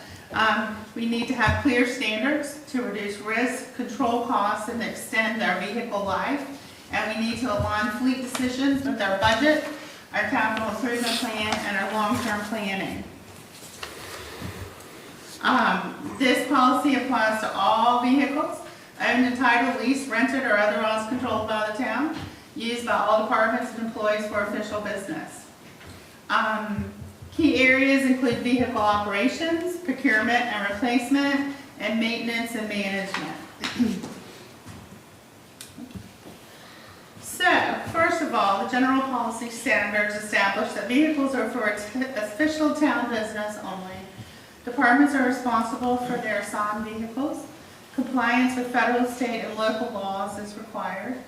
We need to have clear standards to reduce risk, control costs, and extend our vehicle life. And we need to align fleet decisions with our budget, our capital improvement plan, and our long-term planning. This policy applies to all vehicles owned, entitled, leased, rented, or otherwise controlled by the town, used by all departments and employees for official business. Key areas include vehicle operations, procurement and replacement, and maintenance and management. So, first of all, the general policy standards establish that vehicles are for official town business only. Departments are responsible for their assigned vehicles. Compliance with federal, state, and local laws is required.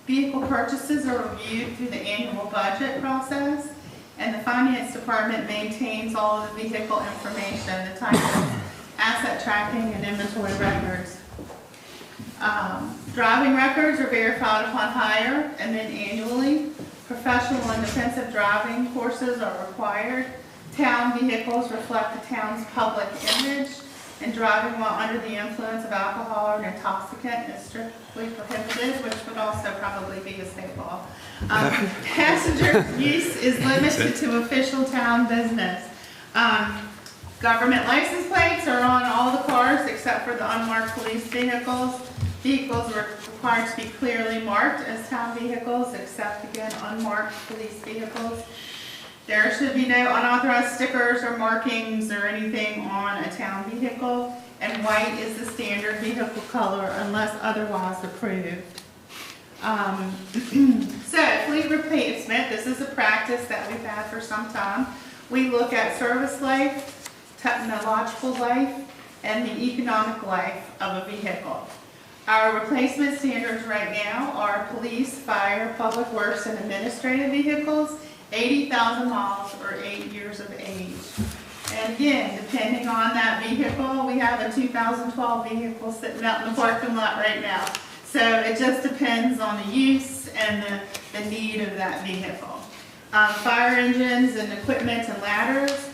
Vehicle purchases are reviewed through the annual budget process, and the finance department maintains all of the vehicle information, the type of asset tracking and inventory records. Driving records are verified upon hire and then annually. Professional and defensive driving courses are required. Town vehicles reflect the town's public image, and driving while under the influence of alcohol or an intoxicant is strictly prohibited, which would also probably be a state law. Passenger use is limited to official town business. Government license plates are on all the cars except for the unmarked police vehicles. Vehicles are required to be clearly marked as town vehicles, except again unmarked police vehicles. There should be no unauthorized stickers or markings or anything on a town vehicle, and white is the standard vehicle color unless otherwise approved. So, fleet replacement, this is a practice that we've had for some time. We look at service life, technological life, and the economic life of a vehicle. Our replacement standards right now are police, fire, public works, and administrative vehicles, 80,000 miles or 8 years of age. And again, depending on that vehicle, we have a 2012 vehicle sitting out in the parking lot right now. So it just depends on the use and the need of that vehicle. Fire engines and equipment and ladders,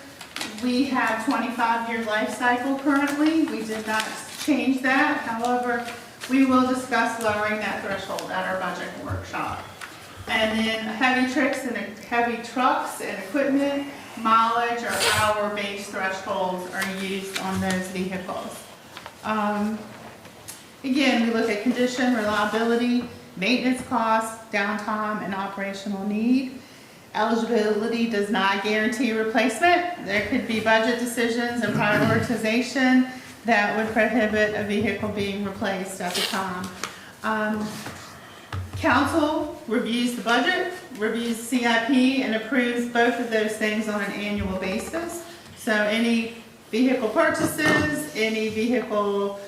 we have 25-year life cycle currently. We did not change that. However, we will discuss lowering that threshold at our budget workshop. And then heavy trucks and equipment, mileage or hour-based thresholds are used on those vehicles. Again, we look at condition, reliability, maintenance costs, downtime, and operational need. Eligibility does not guarantee replacement. There could be budget decisions and prioritization that would prohibit a vehicle being replaced at the time. Council reviews the budget, reviews CIP, and approves both of those things on an annual basis. So any vehicle purchases, any vehicle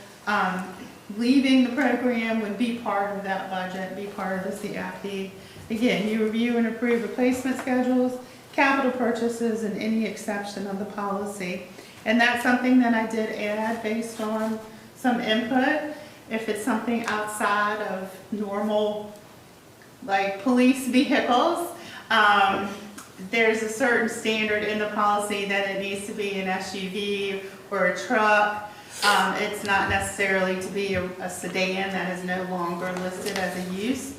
leaving the program would be part of that budget, be part of the CIP. Again, you review and approve replacement schedules, capital purchases, and any exception of the policy. And that's something that I did add based on some input. If it's something outside of normal, like police vehicles, there's a certain standard in the policy that it needs to be an SUV or a truck. It's not necessarily to be a sedan that is no longer listed as a use.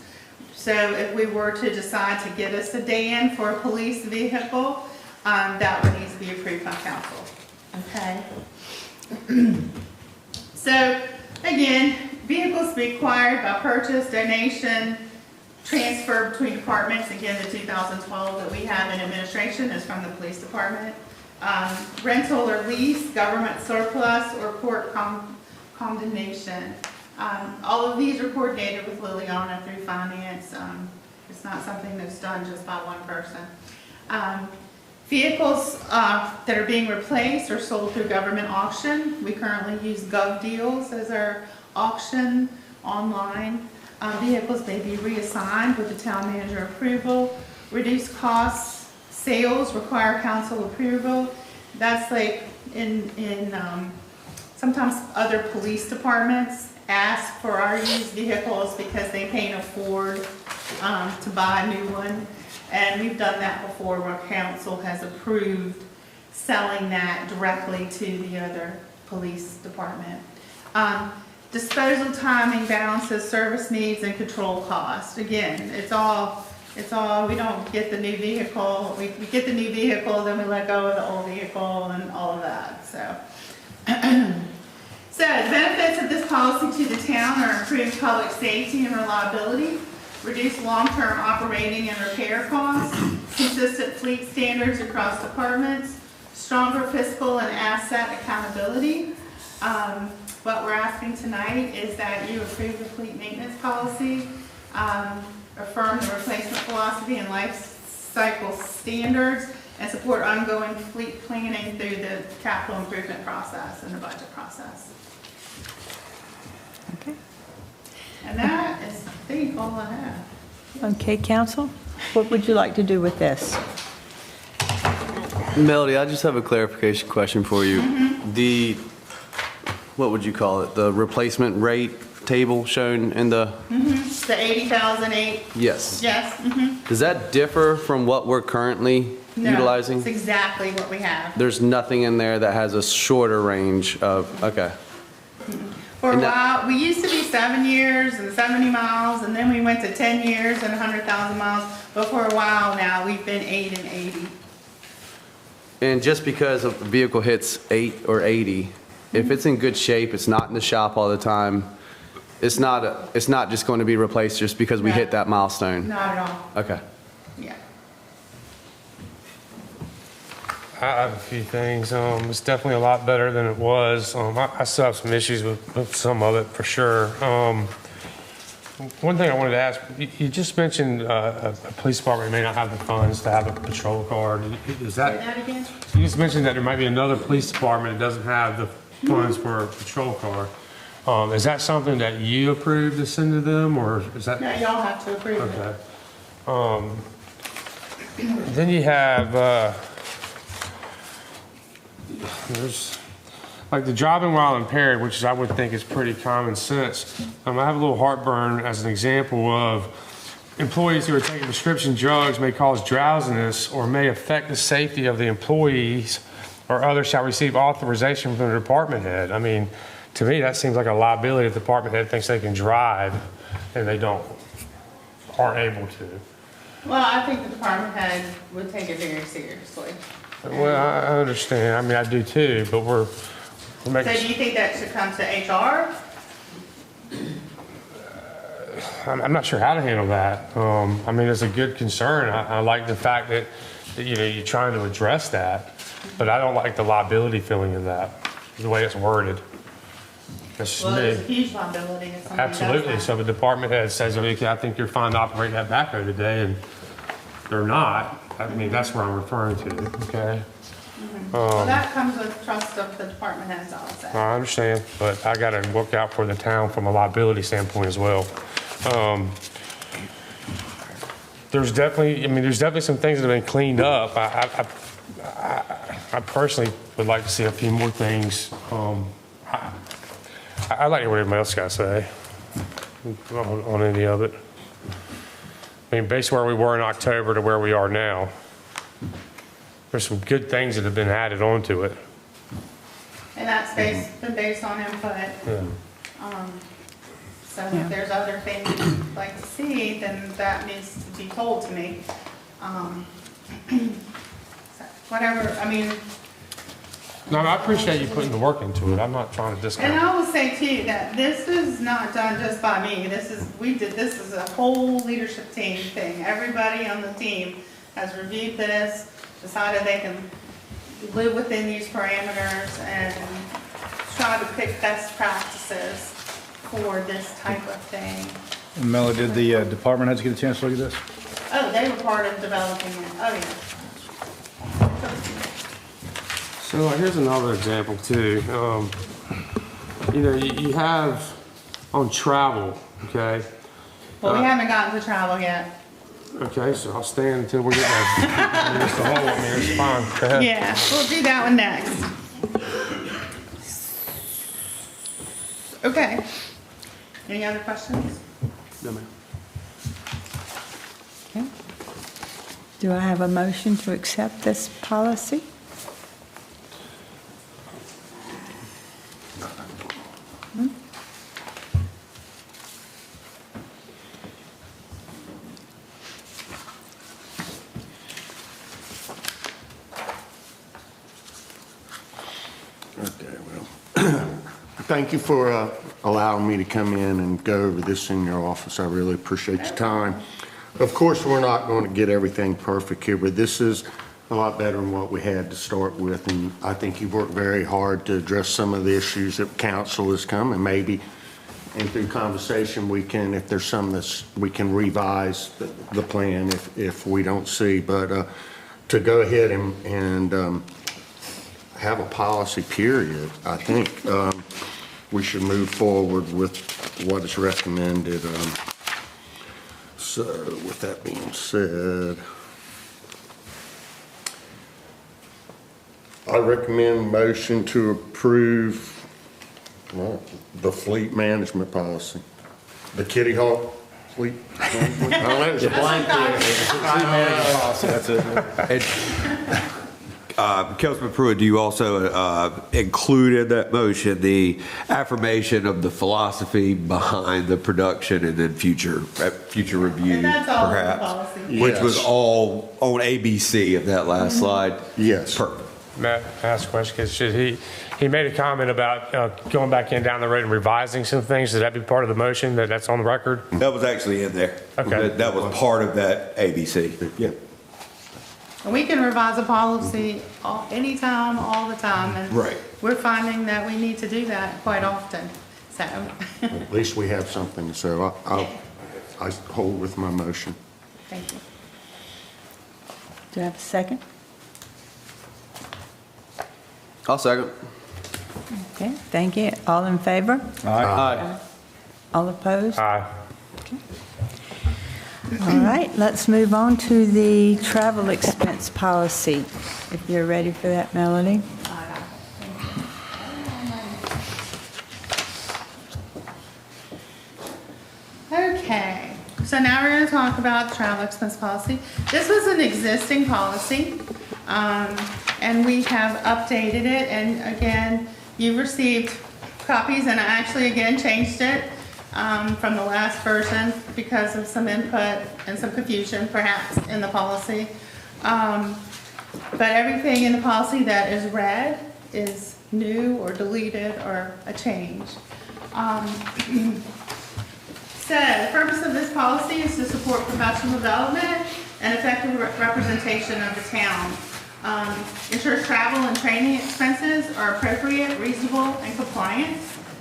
So if we were to decide to get a sedan for a police vehicle, that would need to be approved by council. Okay. So again, vehicles required by purchase, donation, transfer between departments. Again, the 2012 that we have in administration is from the police department. Rental or lease, government surplus, or court condemnation. All of these are coordinated with Liliana through finance. It's not something that's done just by one person. Vehicles that are being replaced or sold through government auction. We currently use GovDeals as our auction online. Vehicles may be reassigned with the town manager approval. Reduced costs, sales require council approval. That's like sometimes other police departments ask for our used vehicles because they can't afford to buy a new one. And we've done that before where council has approved selling that directly to the other police department. Disposal timing, balances, service needs, and control cost. Again, it's all, we don't get the new vehicle, we get the new vehicle, then we let go of the old vehicle and all of that, so. So the benefits of this policy to the town are improved public safety and reliability, reduced long-term operating and repair costs, consistent fleet standards across departments, stronger fiscal and asset accountability. What we're asking tonight is that you approve the fleet maintenance policy, affirm the replacement philosophy and life cycle standards, and support ongoing fleet planning through the capital improvement process and the budget process. Okay. And that is, I think, all I have. Okay, council, what would you like to do with this? Melody, I just have a clarification question for you. The, what would you call it? The replacement rate table shown in the? The 80,008. Yes. Yes. Does that differ from what we're currently utilizing? No, it's exactly what we have. There's nothing in there that has a shorter range of, okay. For a And while, we used to be 7 years and 70 miles, and then we went to 10 years and 100,000 miles. But for a while now, we've been 8 and 80. And just because a vehicle hits 8 or 80, if it's in good shape, it's not in the shop all the time, it's not just going to be replaced just because we No. hit that milestone? Not at all. Okay. Yeah. I have a few things. It's definitely a lot better than it was. I still have some issues with some of it for sure. One thing I wanted to ask, you just mentioned a police department may not have the funds to have a patrol car. Is Say that, that again? you just mentioned that there might be another police department that doesn't have the funds for a patrol car. Is that something that you approve to send to them, or is that? No, y'all have to approve it. Okay. Then you have, there's, like the driving while impaired, which I would think is pretty common sense. I have a little heartburn as an example of employees who are taking prescription drugs may cause drowsiness or may affect the safety of the employees or others shall receive authorization from the department head. I mean, to me, that seems like a liability if the department head thinks they can drive and they aren't able to. Well, I think the department head would take it very seriously. Well, I understand. I mean, I do too, but we're So making. do you think that should come to HR? I'm not sure how to handle that. I mean, it's a good concern. I like the fact that, you know, you're trying to address that, but I don't like the liability feeling of that, the way it's worded. That's just Well, me. there's a huge liability if somebody does Absolutely. that. So the department head says, okay, I think you're fine to operate that backhoe today, and they're not. I mean, that's where I'm referring to, okay? Well, that comes with trust of the department heads also. I understand, but I gotta look out for the town from a liability standpoint as well. There's definitely some things that have been cleaned up. I personally would like to see a few more things. I like what everybody else got to say on any of it. I mean, based where we were in October to where we are now, there's some good things that have been added onto it. And that's been based on input. Yeah. So if there's other things you'd like to see, then that needs to be told to me. So whatever, I mean, No, I appreciate you putting the work into it. I'm not trying to discount and it. I will say too, that this is not done just by me. This is a whole leadership team thing. Everybody on the team has reviewed this, decided they can live within these parameters and try to pick best practices for this type of thing. And Melanie, did the department heads get a chance to look at this? Oh, they were part of developing it. Oh, yeah. So here's another example too. You know, you have on travel, okay? Well, we haven't gotten to travel yet. Okay, so I'll stand until we get there. It's the whole one here, it's fine. Go ahead. Yeah, we'll do that one next. Okay. Any other questions? No, ma'am. Okay. Do I have a motion to accept this policy? Okay, well, thank you for allowing me to come in and go over this in your office. I really appreciate your time. Of course, we're not going to get everything perfect here, but this is a lot better than what we had to start with. And I think you've worked very hard to address some of the issues that council has come, and maybe and through conversation, we can, if there's some we can revise the plan if we don't see. But to go ahead and have a policy period, I think we should move forward with what is recommended. So with that being said, I recommend motion to approve the fleet management policy. The Kitty Hawk fleet management. I don't know, it's a blank there. Councilman Pruitt, do you also include in that motion the affirmation of the philosophy behind the production and then future review, And that's all in the perhaps? policy. Which Yes. was all on ABC of that last slide? Yes. Perfect. Matt asked a question, because he made a comment about going back in down the road and revising some things. Should that be part of the motion, that's on the record? That was actually in there. Okay. That was part of that ABC. Yeah. And we can revise a policy anytime, all the time. And Right. we're finding that we need to do that quite often. So, At least we have something, so I hold with my motion. thank you. Do I have a second? I'll second. Okay, thank you. All in favor? Aye. All opposed? Aye. All right, let's move on to the travel expense policy, if you're ready for that, Melanie. Okay, so now we're going to talk about the travel expense policy. This was an existing policy, and we have updated it, and again, you received copies, and I actually again changed it from the last version because of some input and some confusion perhaps in the policy. But everything in the policy that is red is new or deleted or a change. So the purpose of this policy is to support professional development and effective representation of the town. Ensures travel and training expenses are appropriate, reasonable, and compliant.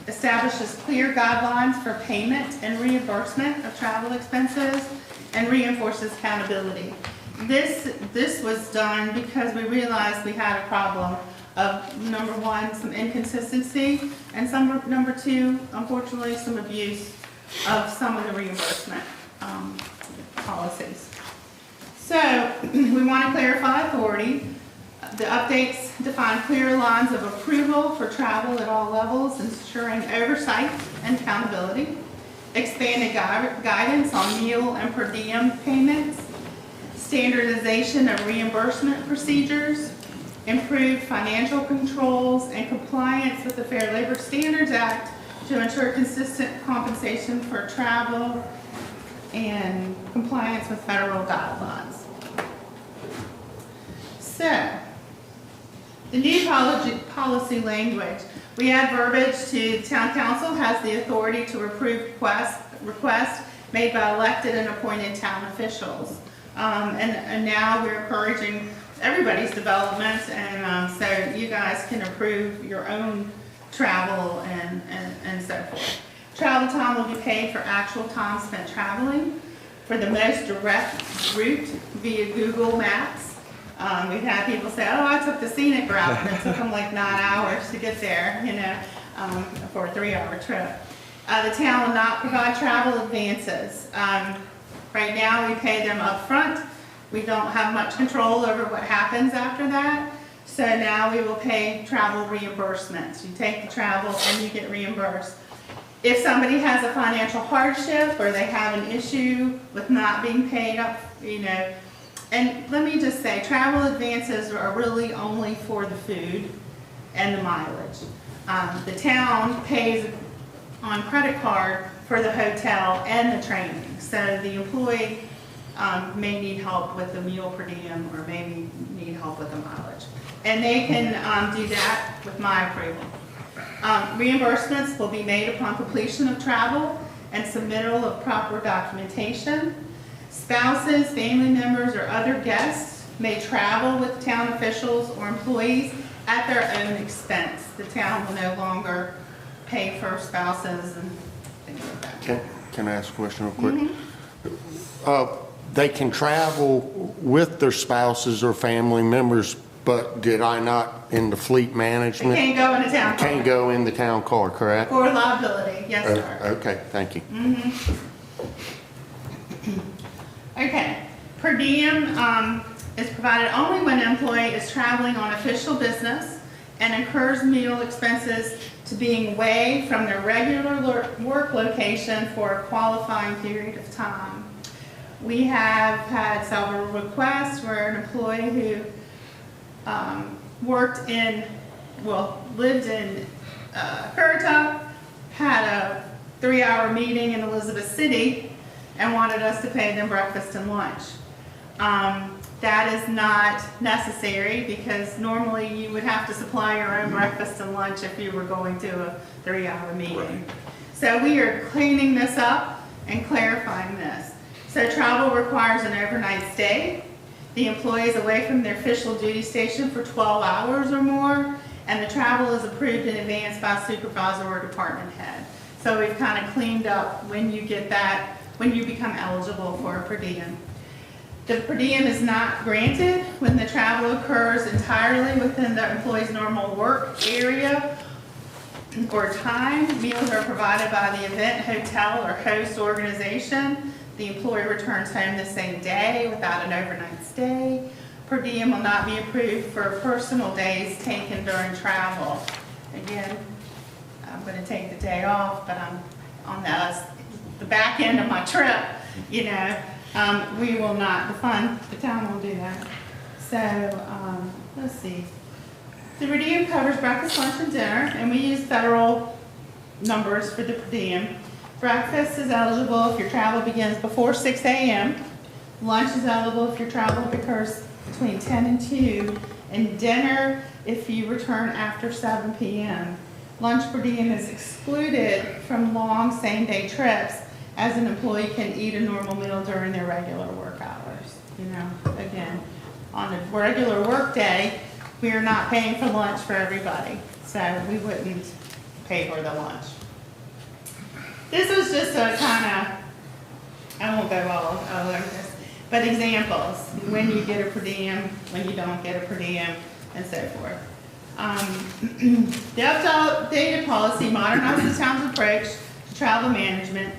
Establishes clear guidelines for payment and reimbursement of travel expenses, and reinforces accountability. This was done because we realized we had a problem of, number one, some inconsistency, and number two, unfortunately, some abuse of some of the reimbursement policies. So we want to clarify authority. The updates define clear lines of approval for travel at all levels, ensuring oversight and accountability. Expanded guidance on meal and per diem payments. Standardization of reimbursement procedures. Improved financial controls and compliance with the Fair Labor Standards Act to ensure consistent compensation for travel and compliance with federal guidelines. So, the new policy language. We add verbiage to town council has the authority to approve requests made by elected and appointed town officials. And now we're encouraging everybody's development, and so you guys can approve your own travel and so forth. Travel time will be paid for actual time spent traveling. For the most direct route via Google Maps. We've had people say, oh, I took the scenic route, and it took them like 9 hours to get there, you know, for a 3-hour trip. The town will not provide travel advances. Right now, we pay them up front. We don't have much control over what happens after that. So now we will pay travel reimbursements. You take the travel and you get reimbursed. If somebody has a financial hardship or they have an issue with not being paid up, you know, and let me just say, travel advances are really only for the food and the mileage. The town pays on credit card for the hotel and the training. So the employee may need help with the meal per diem or maybe need help with the mileage. And they can do that with my approval. Reimbursements will be made upon completion of travel and submittal of proper documentation. Spouses, family members, or other guests may travel with town officials or employees at their own expense. The town will no longer pay for spouses and things like that. Can I ask a question real quick? They can travel with their spouses or family members, but did I not, in the fleet management? They can't go in the town car. Can't go in the town car, correct? For liability, yes, sir. Okay, thank you. Okay, per diem is provided only when an employee is traveling on official business and incurs meal expenses to being away from their regular work location for a qualifying period of time. We have had several requests where an employee who lived in Currituck, had a 3-hour meeting in Elizabeth City and wanted us to pay them breakfast and lunch. That is not necessary because normally you would have to supply your own breakfast and lunch if you were going to a 3-hour meeting. Right. So we are cleaning this up and clarifying this. So travel requires an overnight stay. The employee is away from their official duty station for 12 hours or more, and the travel is approved in advance by supervisor or department head. So we've kind of cleaned up when you get that, when you become eligible for a per diem. The per diem is not granted when the travel occurs entirely within the employee's normal work area or time. Meals are provided by the event, hotel, or host organization. The employee returns home the same day without an overnight stay. Per diem will not be approved for personal days taken during travel. Again, I'm going to take the day off, but I'm on the back end of my trip, you know. We will not, the town will do that. So, let's see. The per diem covers breakfast, lunch, and dinner, and we use federal numbers for the per diem. Breakfast is eligible if your travel begins before 6 a.m. Lunch is eligible if your travel occurs between 10 and 2, and dinner if you return after 7 p.m. Lunch per diem is excluded from long same-day trips, as an employee can eat a normal meal during their regular work hours. You know, again, on a regular work day, we are not paying for lunch for everybody, so we wouldn't pay for the lunch. This was just a kind of, I won't go all over this, but examples, when you get a per diem, when you don't get a per diem, and so forth. The updated policy modernizes the town's approach to travel management,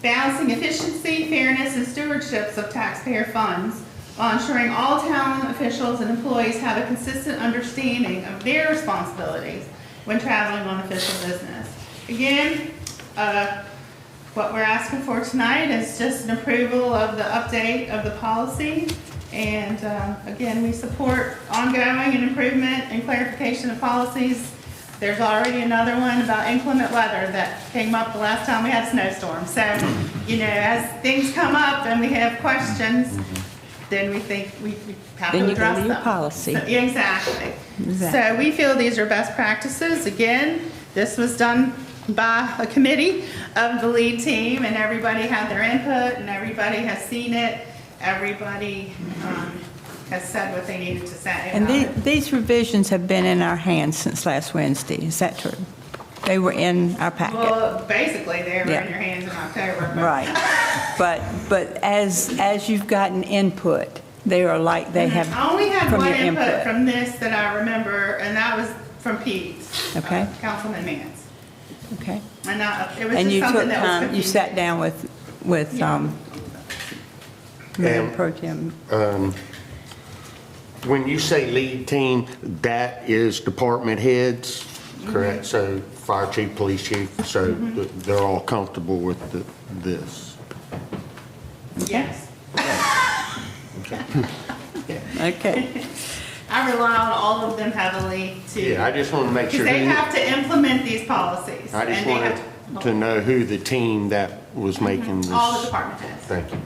balancing efficiency, fairness, and stewardships of taxpayer funds, while ensuring all town officials and employees have a consistent understanding of their responsibilities when traveling on official business. Again, what we're asking for tonight is just an approval of the update of the policy. And again, we support ongoing and improvement and clarification of policies. There's already another one about inclement weather that came up the last time we had a snowstorm. So, you know, as things come up and we have questions, then we think we have to address them. Policy. So, exactly. So we feel these are best practices. Again, this was done by a committee of the lead team, and everybody had their input, and everybody has seen it. Everybody has said what they needed to say. And these revisions have been in our hands since last Wednesday. Is that true? They were in our packet. Well, basically, they were in your hands in October. But. Right. But as you've gotten input, they are like they have I only had from one your input from this that I remember, and that was from Pete. Okay. Councilman Mance. Okay. And it was And just you something took that was time, you confusing. sat down with Mayor Pro Tem. When you say lead team, that is department heads, correct? So fire chief, police chief, so they're all comfortable with this? Yes. Okay. I rely on all of them heavily to. Yeah, I just want to make sure. Because they have to implement these policies. I just and they wanted have to know who the team that was making this. all the department heads. Thank you.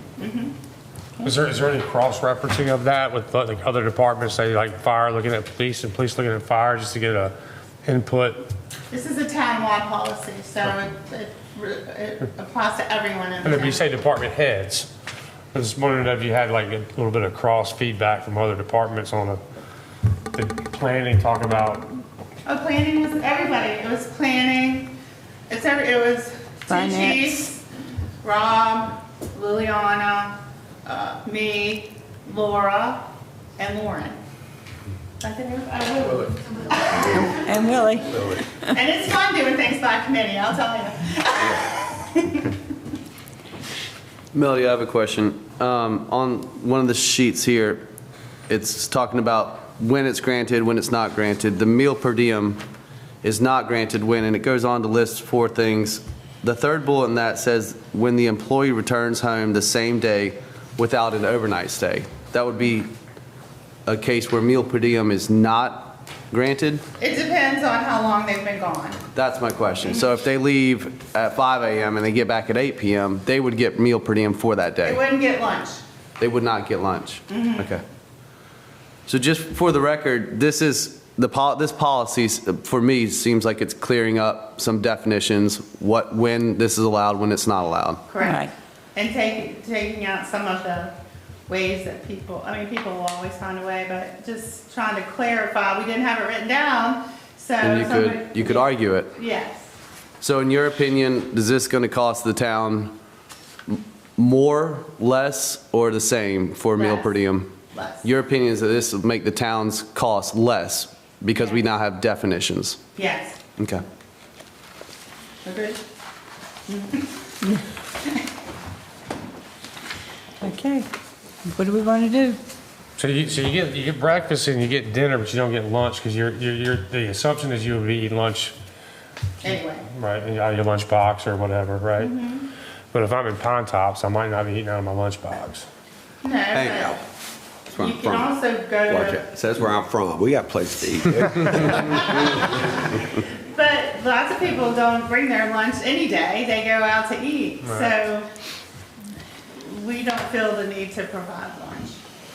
Is there any cross-referencing of that with like other departments, say like fire looking at police and police looking at fire, just to get a input? This is a town-wide policy, so it applies to everyone in And the if you town. say department heads, I was wondering if you had like a little bit of cross feedback from other departments on the planning, talk about. Oh, planning was everybody. It was planning. It was two Finance. chiefs, Rob, Liliana, me, Laura, and Lauren. I think Willie. And Willie. And it's fun doing things by committee, I'll tell you. Melody, I have a question. On one of the sheets here, it's talking about when it's granted, when it's not granted. The meal per diem is not granted when, and it goes on to list 4 things. The third bullet in that says when the employee returns home the same day without an overnight stay. That would be a case where meal per diem is not granted? It depends on how long they've been gone. That's my question. So if they leave at 5 a.m. and they get back at 8 p.m., they would get meal per diem for that They day? wouldn't get lunch. They would not get lunch? Okay. So just for the record, this policy, for me, seems like it's clearing up some definitions, when this is allowed, when it's not allowed. Correct. Right. And taking out some of the ways that people will always find a way, but just trying to clarify, we didn't have it written down, so. And you could argue it. Yes. So in your opinion, is this going to cost the town more, less, or the same for meal per diem? Less. Your opinion is that this will make the town's cost less because we now have definitions? Yes. Okay. Agreed? Okay, what do we want to do? So you get breakfast and you get dinner, but you don't get lunch because the assumption is you would be eating lunch, Anyway, right, out of your lunch box or whatever, right? Mm-hmm. But if I'm in Pine Tops, I might not be eating out of my lunch box. no, Hang out. but That's where you I'm can from. also go Watch to, it. So that's where I'm from. We got a place to eat. but lots of people don't bring their lunch any day, they go out to eat. Right. So we don't feel the need to provide lunch.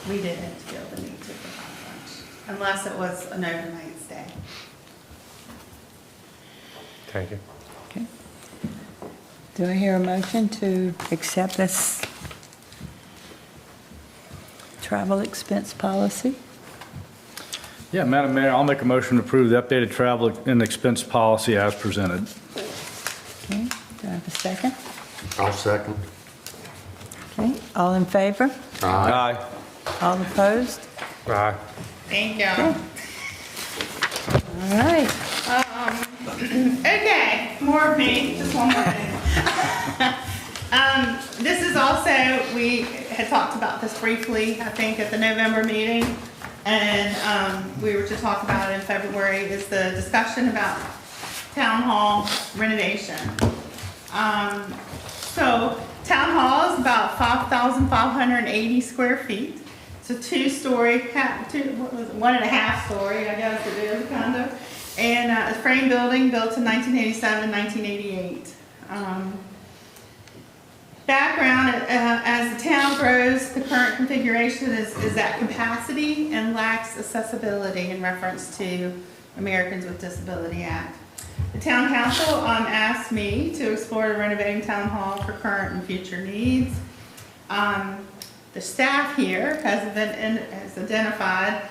We didn't feel the need to provide lunch, unless it was an overnight stay. Thank you. Okay. Do I hear a motion to accept this travel expense policy? Yeah, Madam Mayor, I'll make a motion to approve the updated travel and expense policy as presented. Okay, do I have a second? I'll second. Okay, all in favor? Aye. All opposed? Aye. Thank you. All right. Okay, more of me, just one more thing. This is also, we had talked about this briefly, I think, at the November meeting, and we were to talk about it in February, is the discussion about town hall renovation. So town hall is about 5,580 square feet. It's a two-story, 1.5 story, I guess it is, kind of. And a frame building built in 1987, 1988. Background, as the town grows, the current configuration is at capacity and lacks accessibility in reference to Americans with Disability Act. The town council asked me to explore renovating town hall for current and future needs. The staff here has identified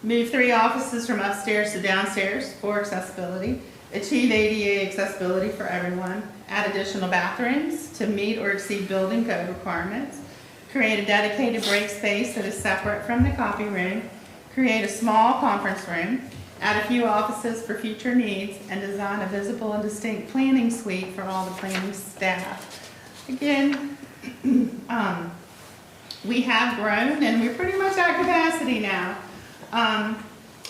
move 3 offices from upstairs to downstairs for accessibility, achieve ADA accessibility for everyone, add additional bathrooms to meet or exceed building code requirements, create a dedicated break space that is separate from the copy room, create a small conference room, add a few offices for future needs, and design a visible and distinct planning suite for all the planning staff. Again, we have grown and we're pretty much at capacity now.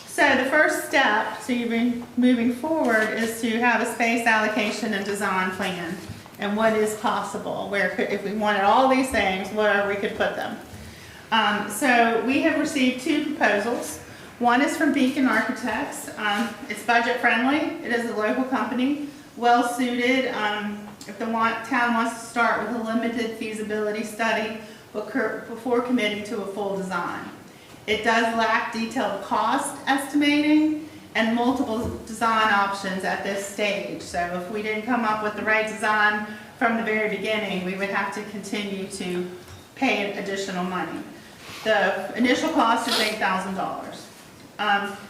So the first step to even moving forward is to have a space allocation and design plan and what is possible, if we wanted all these things, where we could put them. So we have received 2 proposals. One is from Beacon Architects. It's budget friendly. It is a local company, well suited if the town wants to start with a limited feasibility study before committing to a full design. It does lack detailed cost estimating and multiple design options at this stage. So if we didn't come up with the right design from the very beginning, we would have to continue to pay additional money. The initial cost is $8,000.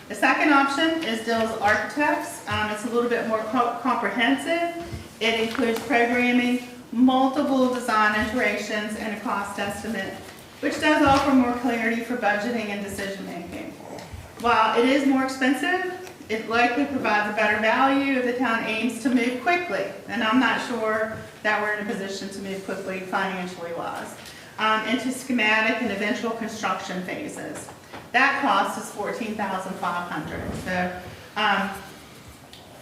The second option is Dills Architects. It's a little bit more comprehensive. It includes programming, multiple design iterations, and a cost estimate, which does offer more clarity for budgeting and decision making. While it is more expensive, it likely provides a better value if the town aims to move quickly. And I'm not sure that we're in a position to move quickly financially wise, into schematic and eventual construction phases. That cost is $14,500. So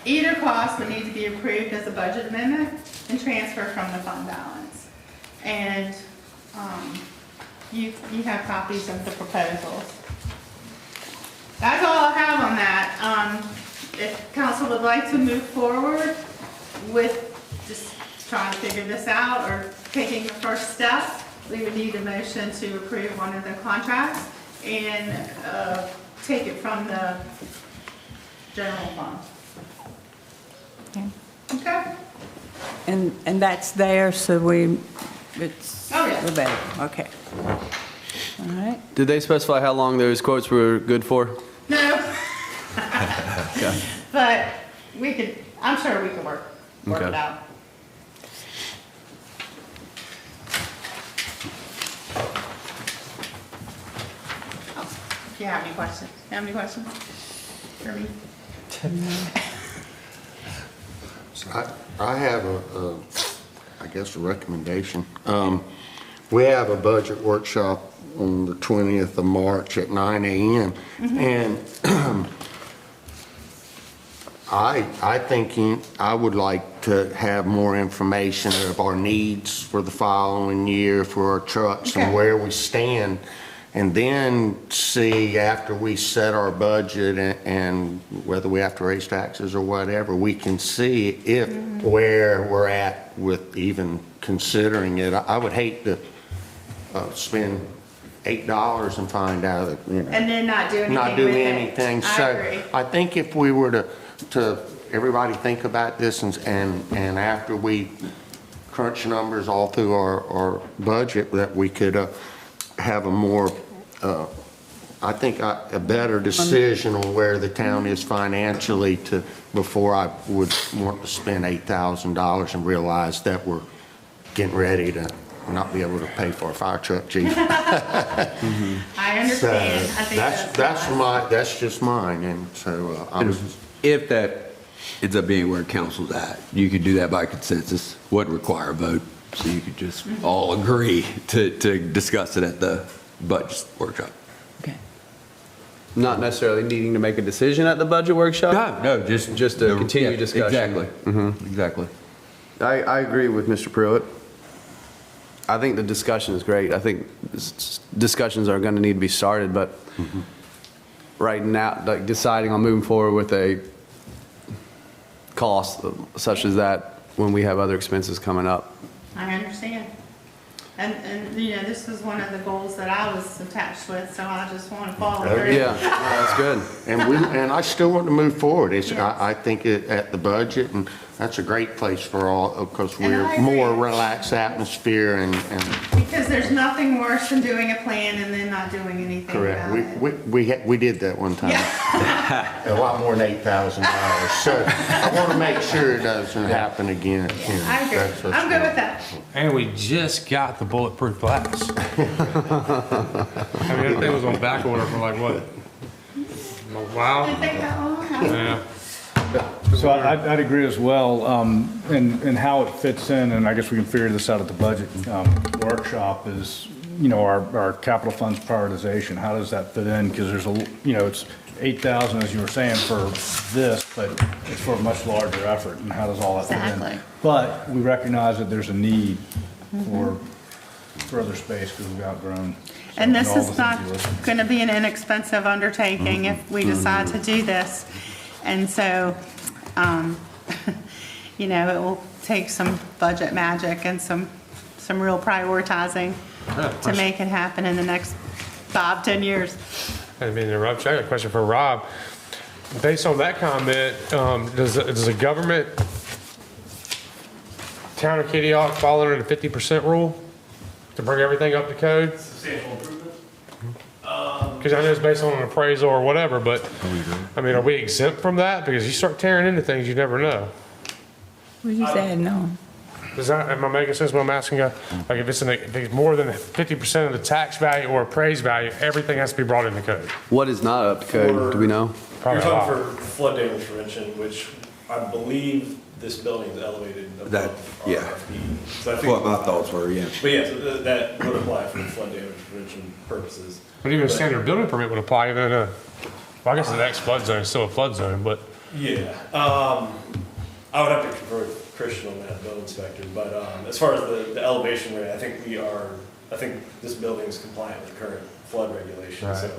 either cost would need to be approved as a budget amendment and transfer from the fund balance. And you have copies of the proposals. That's all I have on that. If council would like to move forward with just trying to figure this out or taking the first step, we would need a motion to approve one of the contracts and take it from the general fund. Okay? And that's there, so it's Oh, yeah. the better, okay. All right, Did they specify how long those quotes were good for? No. Okay. But I'm sure we can work Okay. it out. If you have any questions. You have any questions for me? I have I guess, a recommendation. We have a budget workshop on the 20th of March at 9 a.m. And I think I would like to have more information of our needs for the following year for our trucks and where we stand. And then see, after we set our budget and whether we have to raise taxes or whatever, we can see if where we're at with even considering it. I would hate to spend $8 and find out that, you know. And then not do anything Not do with it. anything. I So agree. I think if we were to everybody think about this and after we crunch numbers all through our budget, that we could have a more, I think a better decision on where the town is financially before I would want to spend $8,000 and realize that we're getting ready to not be able to pay for a fire truck, chief. I understand. I think That's just mine, and so I was. If that ends up being where council's at, you could do that by consensus, wouldn't require a vote. So you could just all agree to discuss it at the budget workshop. Not necessarily needing to make a decision at the budget workshop? No, just a continued discussion. Exactly, exactly. I agree with Mr. Pruitt. I think the discussion is great. I think discussions are going to need to be started, but right now, like deciding on moving forward with a cost such as that when we have other expenses coming up. I understand. And, you know, this was one of the goals that I was attached with, so I just want to follow through. Yeah, that's good. And I still want to move forward. Yes. I think at the budget, and that's a great place for all, because And I we're agree. more relaxed atmosphere and Because there's nothing worse than doing a plan and then not doing anything correct. about it. We did that one time. A lot more than $8,000. So I want to make sure it doesn't happen again. You know, I agree. that's what's I'm good going- with that. And we just got the bulletproof glass. I mean, that thing was on back order for like, what? A while? Did it take that long? Yeah. So I'd agree as well, and how it fits in, and I guess we can figure this out at the budget workshop is, you know, our capital funds prioritization, how does that fit in? Because there's it's 8,000, as you were saying, for this, but it's for a much larger effort, and how does all that fit in? Exactly. But we recognize that there's a need for further space because we've outgrown. And this all the is things not you listed. going to be an inexpensive undertaking if we decide to do this. And so, you know, it will take some budget magic and some real prioritizing to make it happen in the next 5-10 years. I didn't mean to interrupt you. I got a question for Rob. Based on that comment, does the government, town of Kitty Hawk, fall under the 50% rule to bring everything up to code? Substantial improvement. Because I know it's based on an appraisal or whatever, but I mean, are we exempt from that? Because you start tearing into things you never know. Well, you said no. Am I making sense what I'm asking you? Like if it's more than 50% of the tax value or appraised value, everything has to be brought into code. What is not up to code, do we know? Probably You're a lot. talking for flood damage prevention, which I believe this building is elevated That- above yeah. RFP. So I think, What my thoughts were, yeah. but yeah, so that would apply for flood damage prevention purposes. But even a standard building permit would apply even in well, I guess the next flood zone is still a flood zone, but Yeah, I would have to confer with Christian on that, building inspector, but as far as the elevation rate, I think this building is compliant with current flood regulations, Right. so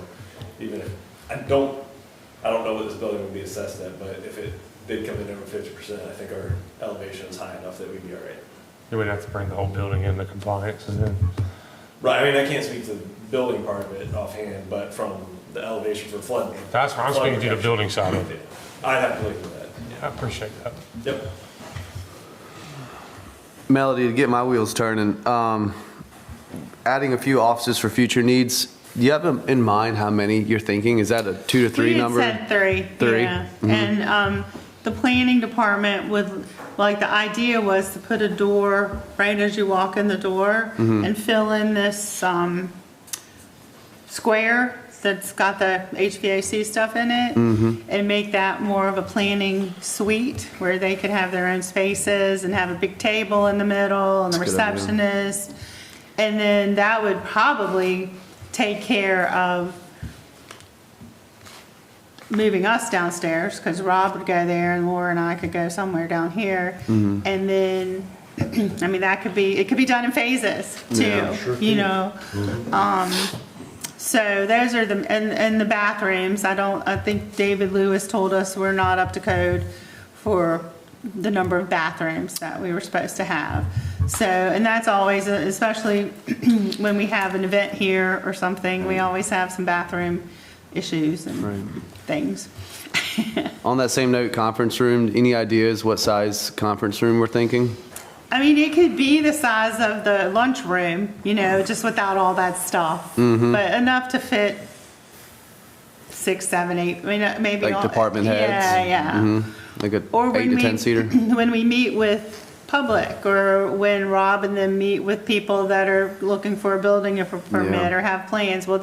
even if, I don't know what this building would be assessed at, but if it did come in over 50%, I think our elevation is high enough that we'd be all right. you wouldn't have to bring the whole building into compliance and then. Right, I mean, I can't speak to the building part of it offhand, but from the elevation for flood. That's why I'm flood speaking to the protection, building side of it. I'd have to look at that. I appreciate that. Yep. Melody, to get my wheels turning, adding a few offices for future needs, do you have in mind how many you're thinking? Is that a 2 to 3 number? We had said 3. 3? Yeah. Mhm. And the planning department would, like, the idea was to put a door right as you walk in the door and fill in this square that's got the HVAC stuff in it, and make that more of a planning suite where they could have their own spaces and have a big table in the middle and the That's a good idea. receptionist. And then that would probably take care of moving us downstairs, because Rob would go there and Laura and I could go somewhere down here. And then, I mean, it could be done in phases too, you know? So those are and the bathrooms, I think David Lewis told us we're not up to code for the number of bathrooms that we were supposed to have. So, and that's always, especially when we have an event here or something, we always have some bathroom issues and things. On that same note, conference room, any ideas what size conference room we're thinking? I mean, it could be the size of the lunchroom, you know, just without all that stuff. But enough to fit 6, 7, 8, I mean, maybe. Like all- department heads? Yeah. Like a Or 8 to 10 seater? When we meet with public, or when Rob and them meet with people that are looking for a building permit Yeah. or have plans, well,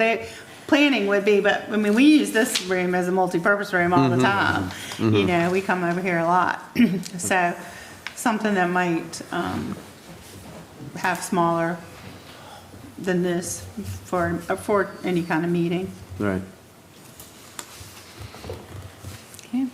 planning would be, but, I mean, we use this room as a multi-purpose room all the time. You know, we come over here a lot. So, something that might have smaller than this for any kind of meeting. Right. Okay.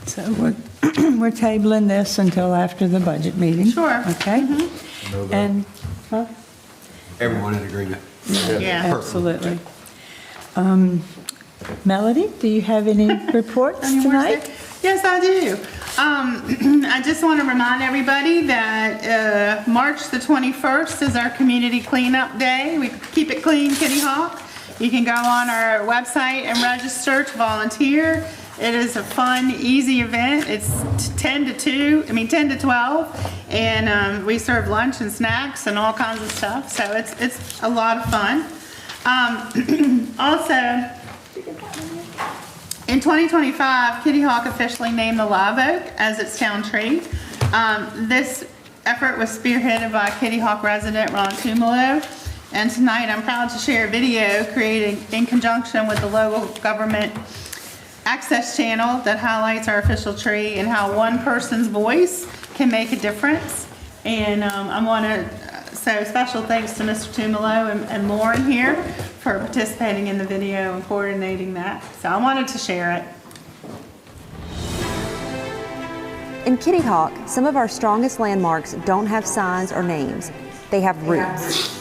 So we're tabling this until after the budget meeting? Sure. Okay? And, Everyone in agreement? Yeah. absolutely. Melody, do you have any reports On your tonight? Wednesday? Yes, I do. I just want to remind everybody that March the 21st is our community cleanup day. We keep it clean, Kitty Hawk. You can go on our website and register to volunteer. It is a fun, easy event. It's 10 to 12, and we serve lunch and snacks and all kinds of stuff. So it's a lot of fun. Also, in 2025, Kitty Hawk officially named the live oak as its town tree. This effort was spearheaded by Kitty Hawk resident Ron Tumalo. And tonight I'm proud to share a video created in conjunction with the local government access channel that highlights our official tree and how one person's voice can make a difference. And I want to say special thanks to Mr. Tumalo and Lauren here for participating in the video and coordinating that. So I wanted to share it. In Kitty Hawk, some of our strongest landmarks don't have signs or names. They have roots.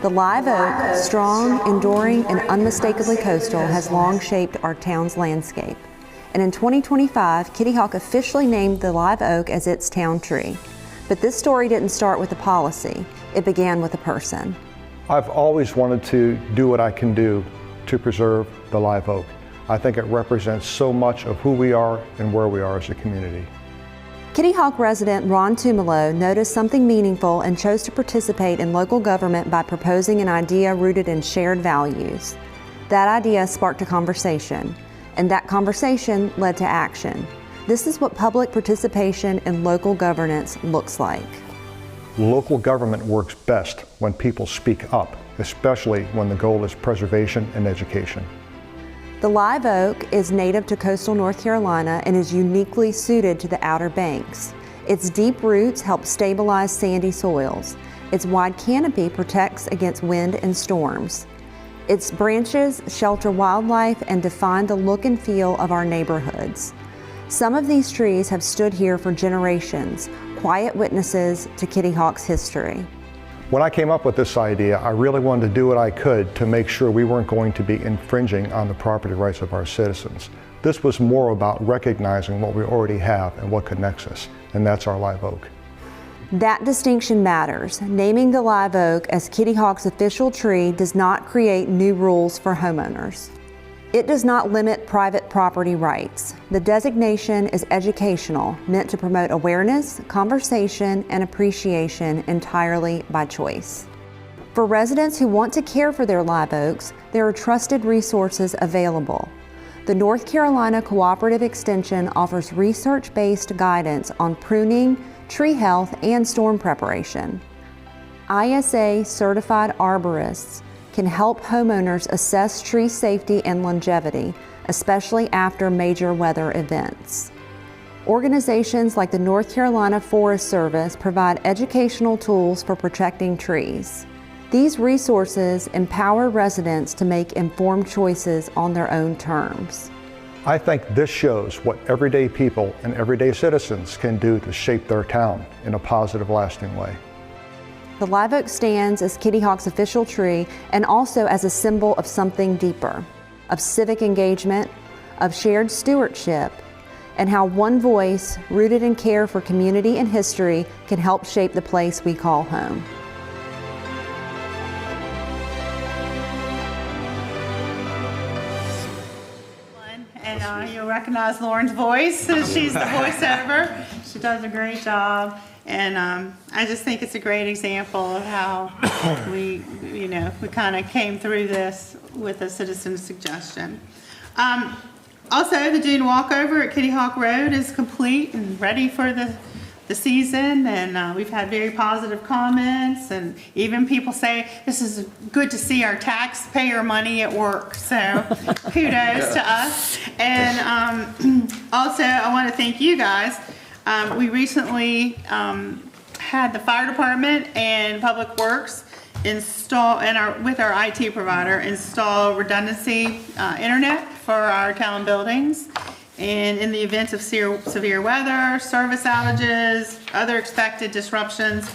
The live oak, strong, enduring, and unmistakably coastal, has long shaped our town's landscape. And in 2025, Kitty Hawk officially named the live oak as its town tree. But this story didn't start with a policy. It began with a person. I've always wanted to do what I can do to preserve the live oak. I think it represents so much of who we are and where we are as a community. Kitty Hawk resident Ron Tumalo noticed something meaningful and chose to participate in local government by proposing an idea rooted in shared values. That idea sparked a conversation, and that conversation led to action. This is what public participation in local governance looks like. Local government works best when people speak up, especially when the goal is preservation and education. The live oak is native to coastal North Carolina and is uniquely suited to the Outer Banks. Its deep roots help stabilize sandy soils. Its wide canopy protects against wind and storms. Its branches shelter wildlife and define the look and feel of our neighborhoods. Some of these trees have stood here for generations, quiet witnesses to Kitty Hawk's history. When I came up with this idea, I really wanted to do what I could to make sure we weren't going to be infringing on the property rights of our citizens. This was more about recognizing what we already have and what connects us, and that's our live oak. That distinction matters. Naming the live oak as Kitty Hawk's official tree does not create new rules for homeowners. It does not limit private property rights. The designation is educational, meant to promote awareness, conversation, and appreciation entirely by choice. For residents who want to care for their live oaks, there are trusted resources available. The North Carolina Cooperative Extension offers research-based guidance on pruning, tree health, and storm preparation. ISA certified arborists can help homeowners assess tree safety and longevity, especially after major weather events. Organizations like the North Carolina Forest Service provide educational tools for protecting trees. These resources empower residents to make informed choices on their own terms. I think this shows what everyday people and everyday citizens can do to shape their town in a positive, lasting way. The live oak stands as Kitty Hawk's official tree and also as a symbol of something deeper, of civic engagement, of shared stewardship, and how one voice rooted in care for community and history can help shape the place we call home. And you'll recognize Lauren's voice. She's the voiceover. She does a great job. And I just think it's a great example of how we kind of came through this with a citizen suggestion. Also, the dune walkover at Kitty Hawk Road is complete and ready for the season, and we've had very positive comments, and even people say this is good to see our taxpayer money at work, so kudos to us. And also I want to thank you guys. We recently had the fire department and Public Works install, with our IT provider, install redundancy internet for our town buildings. And in the event of severe weather, service outages, other expected disruptions,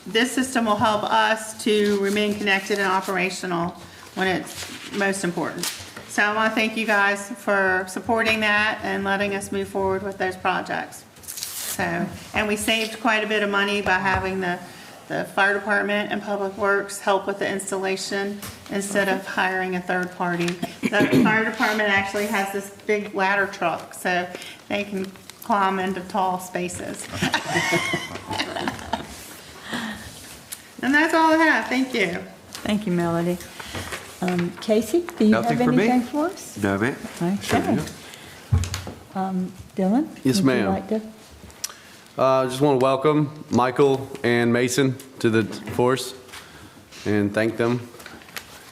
this system will help us to remain connected and operational when it's most important. So I want to thank you guys for supporting that and letting us move forward with those projects. So, and we saved quite a bit of money by having the fire department and Public Works help with the installation instead of hiring a third party. The fire department actually has this big ladder truck, so they can climb into tall spaces. And that's all I have. Thank you. Thank you, Melody. Casey, do you Nothing have for me. anything for us? No, ma'am. Okay. Dylan? Yes, would you ma'am. like to- Just want to welcome Michael and Mason to the force and thank them.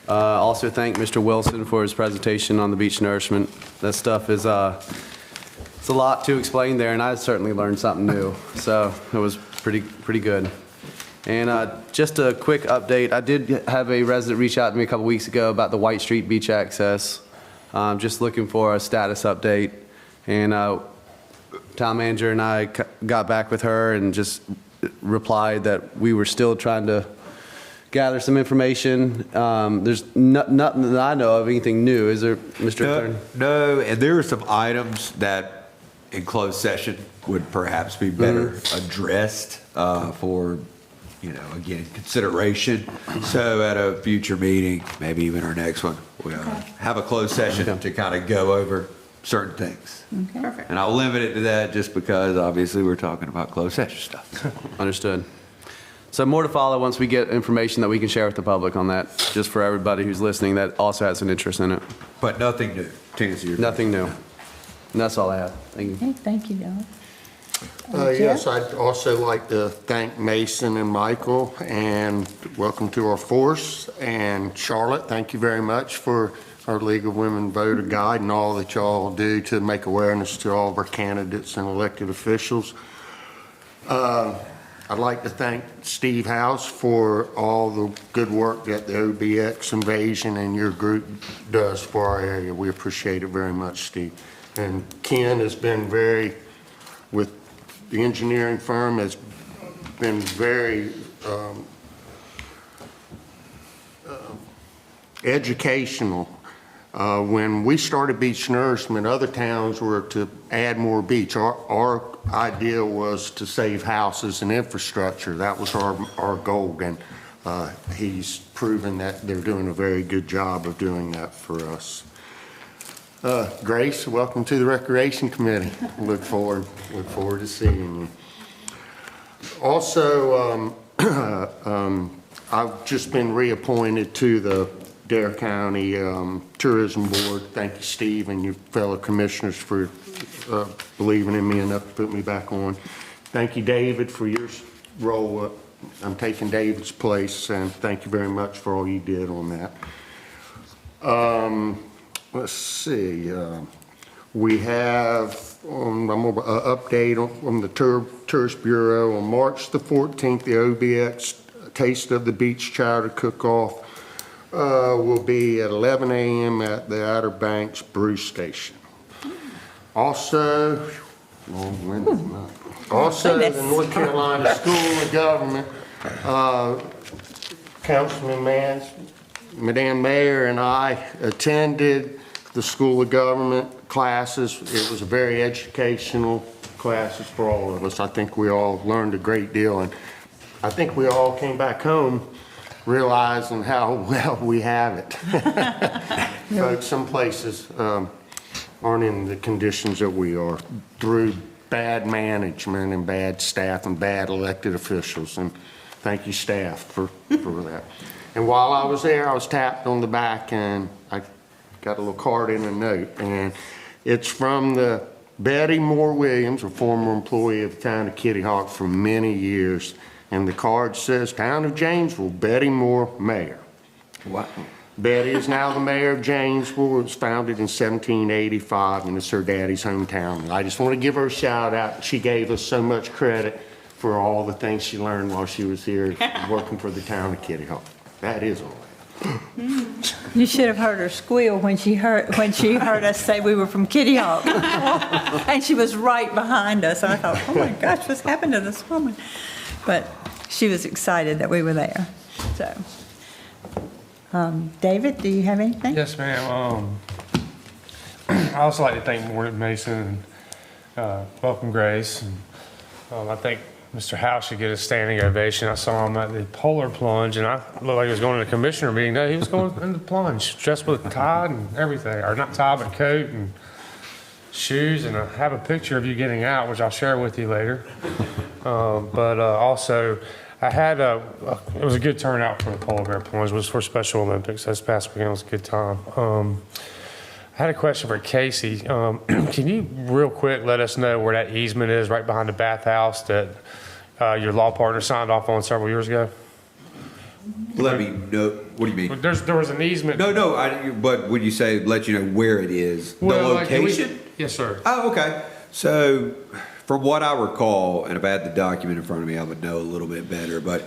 Also thank Mr. Wilson for his presentation on the beach nourishment. That stuff is, it's a lot to explain there, and I certainly learned something new. So it was pretty good. And just a quick update, I did have a resident reach out to me a couple weeks ago about the White Street beach access. Just looking for a status update. And town manager and I got back with her and just replied that we were still trying to gather some information. There's nothing that I know of, anything new. Is there, Mr. Thurn? No, and there are some items that in closed session would perhaps be better addressed for, again, consideration. So at a future meeting, maybe even our next one, we'll have a closed session to kind of go over certain things. Okay. Perfect. And I'll limit it to that just because obviously we're talking about closed session stuff. Understood. So more to follow once we get information that we can share with the public on that, just for everybody who's listening that also has an interest in it. But nothing new to answer your Nothing new. And that's all I have. Thank you. Okay, thank you, Dylan. Yes, I'd also like to thank Mason and Michael, and welcome to our force. And Charlotte, thank you very much for our League of Women Voter Guide and all that y'all do to make awareness to all of our candidates and elected officials. I'd like to thank Steve House for all the good work that the OBX Invasion and your group does for our area. We appreciate it very much, Steve. And Ken has been with the engineering firm, has been very educational. When we started beach nourishment, other towns were to add more beach. Our idea was to save houses and infrastructure. That was our goal, and he's proven that they're doing a very good job of doing that for us. Grace, welcome to the Recreation Committee. Look forward to seeing you. Also, I've just been reappointed to the Dare County Tourism Board. Thank you, Steve, and your fellow commissioners for believing in me enough to put me back on. Thank you, David, for your role. I'm taking David's place, and thank you very much for all you did on that. Let's see. We have an update on the Tourist Bureau. On March the 14th, the OBX Taste of the Beach Chowder Cook-Off will be at 11 a.m. at the Outer Banks Brew Station. Also, the North Carolina School of Government, Councilman Madam Mayor and I attended the School of Government classes. It was a very educational classes for all of us. I think we all learned a great deal, and I think we all came back home realizing how well we have it. Folks, some places aren't in the conditions that we are through bad management and bad staff and bad elected officials, and thank you, staff, for that. And while I was there, I was tapped on the back, and I got a little card in a note, and it's from the Betty Moore Williams, a former employee of the town of Kitty Hawk for many years, and the card says, Town of Janesville, Betty Moore, Mayor. Wow. Betty is now the mayor of Janesville. It was founded in 1785, and it's her daddy's hometown. And I just want to give her a shout out. She gave us so much credit for all the things she learned while she was here working for the town of Kitty Hawk. That is all. You should have heard her squeal when she heard us say we were from Kitty Hawk. And she was right behind us. And I thought, oh my gosh, what's happened to this woman? But she was excited that we were there. So, David, do you have anything? Yes, ma'am. I also like to thank Morton Mason and welcome Grace. And, I think Mr. House should get a standing ovation. I saw him at the polar plunge, and I looked like he was going to the commissioner meeting. No, he was going in the plunge, dressed with a tie and everything, or not tie, but coat and shoes. And I have a picture of you getting out, which I'll share with you later. But also, I had it was a good turnout for the polar bear plunge. It was for Special Olympics. This past weekend was a good time. I had a question for Casey. Can you real quick let us know where that easement is right behind the bathhouse that your law partner signed off on several years ago? Let me know, what do you mean? There was an easement. No, but when you say let you know where it is, the location? Yes, sir. Oh, okay. So from what I recall, and if I had the document in front of me, I would know a little bit better, but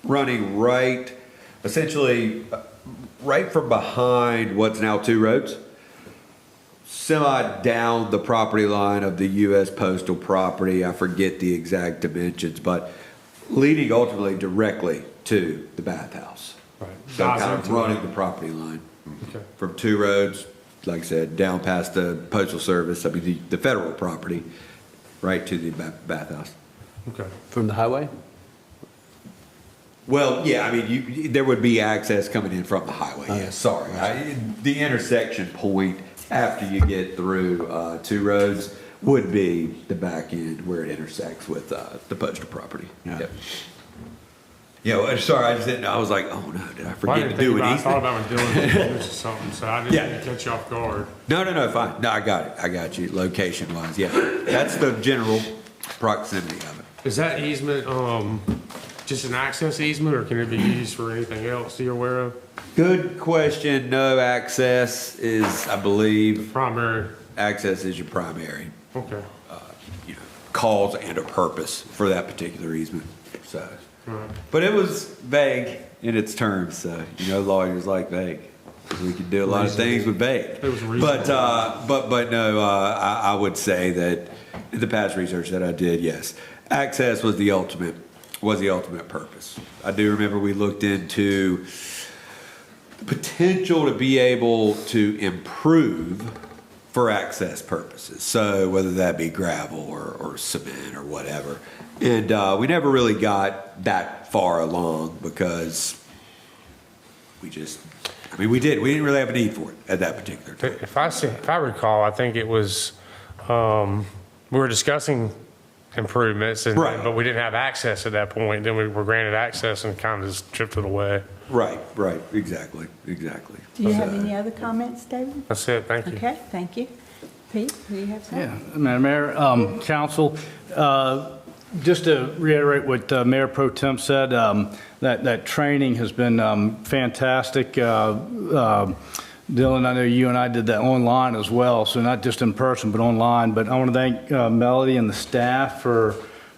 running essentially right from behind what's now two roads, semi down the property line of the U.S. Postal property. I forget the exact dimensions, but leading ultimately directly to the bathhouse. Right. So kind of running the property line from two roads, like I said, down past the Postal Service, the federal property, right to the bathhouse. Okay. From the highway? Well, yeah, there would be access coming in from the highway. Yeah, sorry. The intersection point after you get through two roads would be the back end where it intersects with the postal property. Yeah. Yep. Sorry, I just didn't know. I was like, oh no, did I forget to do it? I thought about doing this or something, so I didn't catch you off guard. No, fine. No, I got it. I got you. Location wise, yeah. That's the general proximity of it. Is that easement just an access easement, or can it be used for anything else you're aware of? Good question. No, access is, I believe, primary. Access is your primary. Okay. Cause and a purpose for that particular easement. So, right. But it was vague in its terms. So lawyers like vague. We could do a lot of things with vague. It was reasonable. But no, I would say that in the past research that I did, yes, access was the ultimate purpose. I do remember we looked into the potential to be able to improve for access purposes. So whether that be gravel or cement or whatever. And we never really got that far along because we didn't really have a need for it at that particular time. If I recall, I think it was, we were discussing improvements, Right. but we didn't have access at that point. Then we were granted access and kind of just drifted away. Right, exactly. Do you have any other comments, David? That's it, thank you. Okay, thank you. Pete, do you have something? Yeah, Madam Mayor, Council, just to reiterate what Mayor Pro Tem said, that training has been fantastic. Dylan, I know you and I did that online as well, so not just in person, but online. But I want to thank Melody and the staff for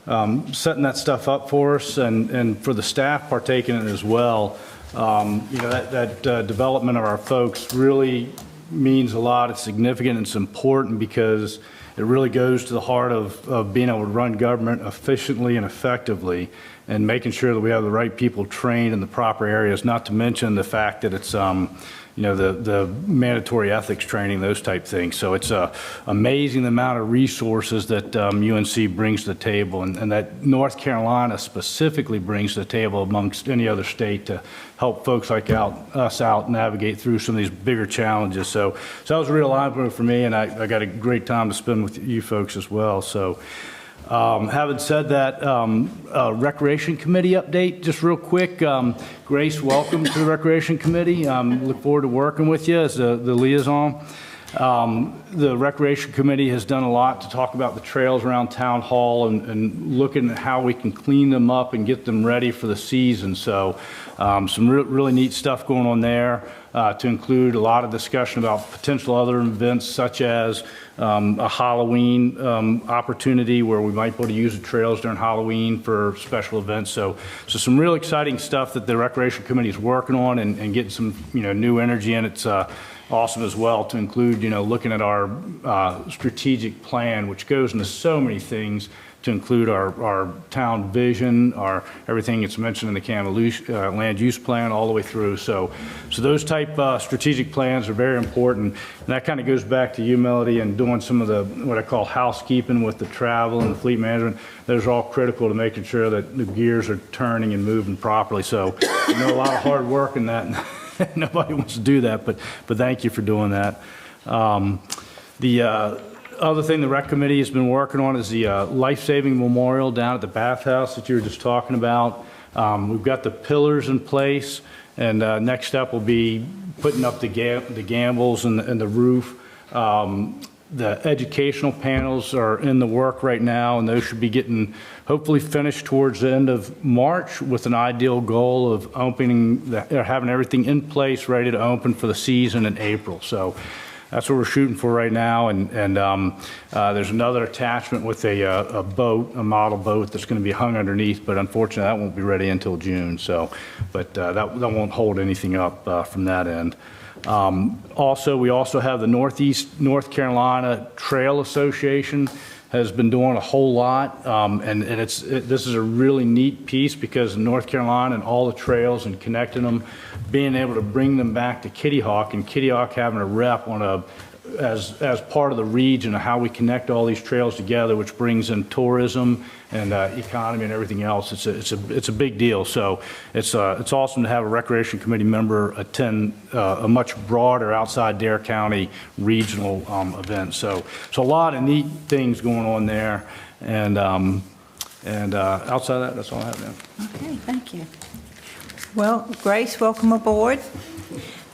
setting that stuff up for us, and for the staff partaking in it as well. That development of our folks really means a lot. It's significant, it's important, because it really goes to the heart of being able to run government efficiently and effectively, and making sure that we have the right people trained in the proper areas, not to mention the fact that it's the mandatory ethics training, those type things. So it's amazing the amount of resources that UNC brings to the table, and that North Carolina specifically brings to the table amongst any other state to help folks like us out navigate through some of these bigger challenges. So that was a real eye-opener for me, and I got a great time to spend with you folks as well. So having said that, Recreation Committee update, just real quick. Grace, welcome to the Recreation Committee. Look forward to working with you as the liaison. The Recreation Committee has done a lot to talk about the trails around Town Hall and looking at how we can clean them up and get them ready for the season. So some really neat stuff going on there, to include a lot of discussion about potential other events, such as a Halloween opportunity where we might be able to use the trails during Halloween for special events. So some real exciting stuff that the Recreation Committee is working on and getting some new energy in. It's awesome as well to include looking at our strategic plan, which goes into so many things, to include our town vision, everything that's mentioned in the Campbell land use plan all the way through. So those type strategic plans are very important. And that kind of goes back to you, Melody, and doing some of the, what I call housekeeping with the travel and the fleet management. Those are all critical to making sure that the gears are turning and moving properly. So a lot of hard work in that. Nobody wants to do that, but thank you for doing that. The other thing the Rec Committee has been working on is the life-saving memorial down at the bathhouse that you were just talking about. We've got the pillars in place, and next step will be putting up the gambles and the roof. The educational panels are in the work right now, and those should be getting hopefully finished towards the end of March, with an ideal goal of having everything in place ready to open for the season in April. So that's what we're shooting for right now, and there's another attachment with a boat, a model boat that's going to be hung underneath, but unfortunately that won't be ready until June. So, but that won't hold anything up from that end. We also have the Northeast North Carolina Trail Association has been doing a whole lot, and this is a really neat piece, because North Carolina and all the trails and connecting them, being able to bring them back to Kitty Hawk, and Kitty Hawk having a rep on as part of the region of how we connect all these trails together, which brings in tourism and economy and everything else. It's a big deal. So it's awesome to have a Recreation Committee member attend a much broader outside Dare County regional event. So a lot of neat things going on there, and outside of that, that's all I have now. Okay, thank you. Well, Grace, welcome aboard.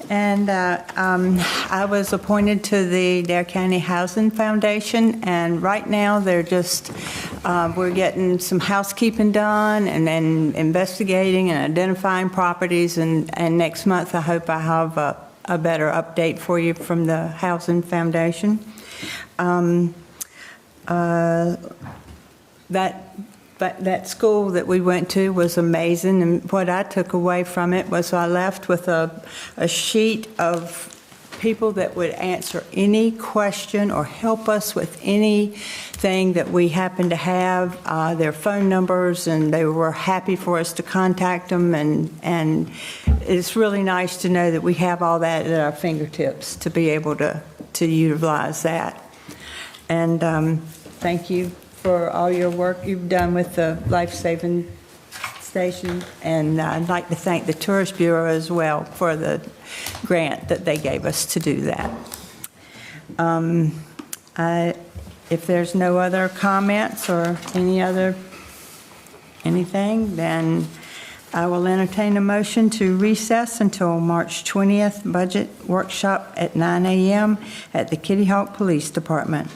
And I was appointed to the Dare County Housing Foundation, and right now they're just, we're getting some housekeeping done and then investigating and identifying properties, and next month I hope I have a better update for you from the Housing Foundation. That school that we went to was amazing, and what I took away from it was I left with a sheet of people that would answer any question or help us with anything that we happen to have, their phone numbers, and they were happy for us to contact them, and it's really nice to know that we have all that at our fingertips to be able to utilize that. And thank you for all your work you've done with the life-saving station, and I'd like to thank the Tourist Bureau as well for the grant that they gave us to do that. If there's no other comments or anything, then I will entertain a motion to recess until March 20th budget workshop at 9 a.m. at the Kitty Hawk Police Department.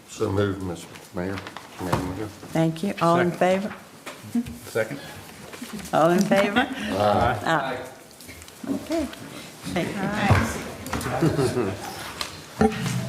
So moved, Mr. Mayor. Madam Mayor. Thank you. All in favor? Second. All in favor? Aye. Aye. Okay. Thank you.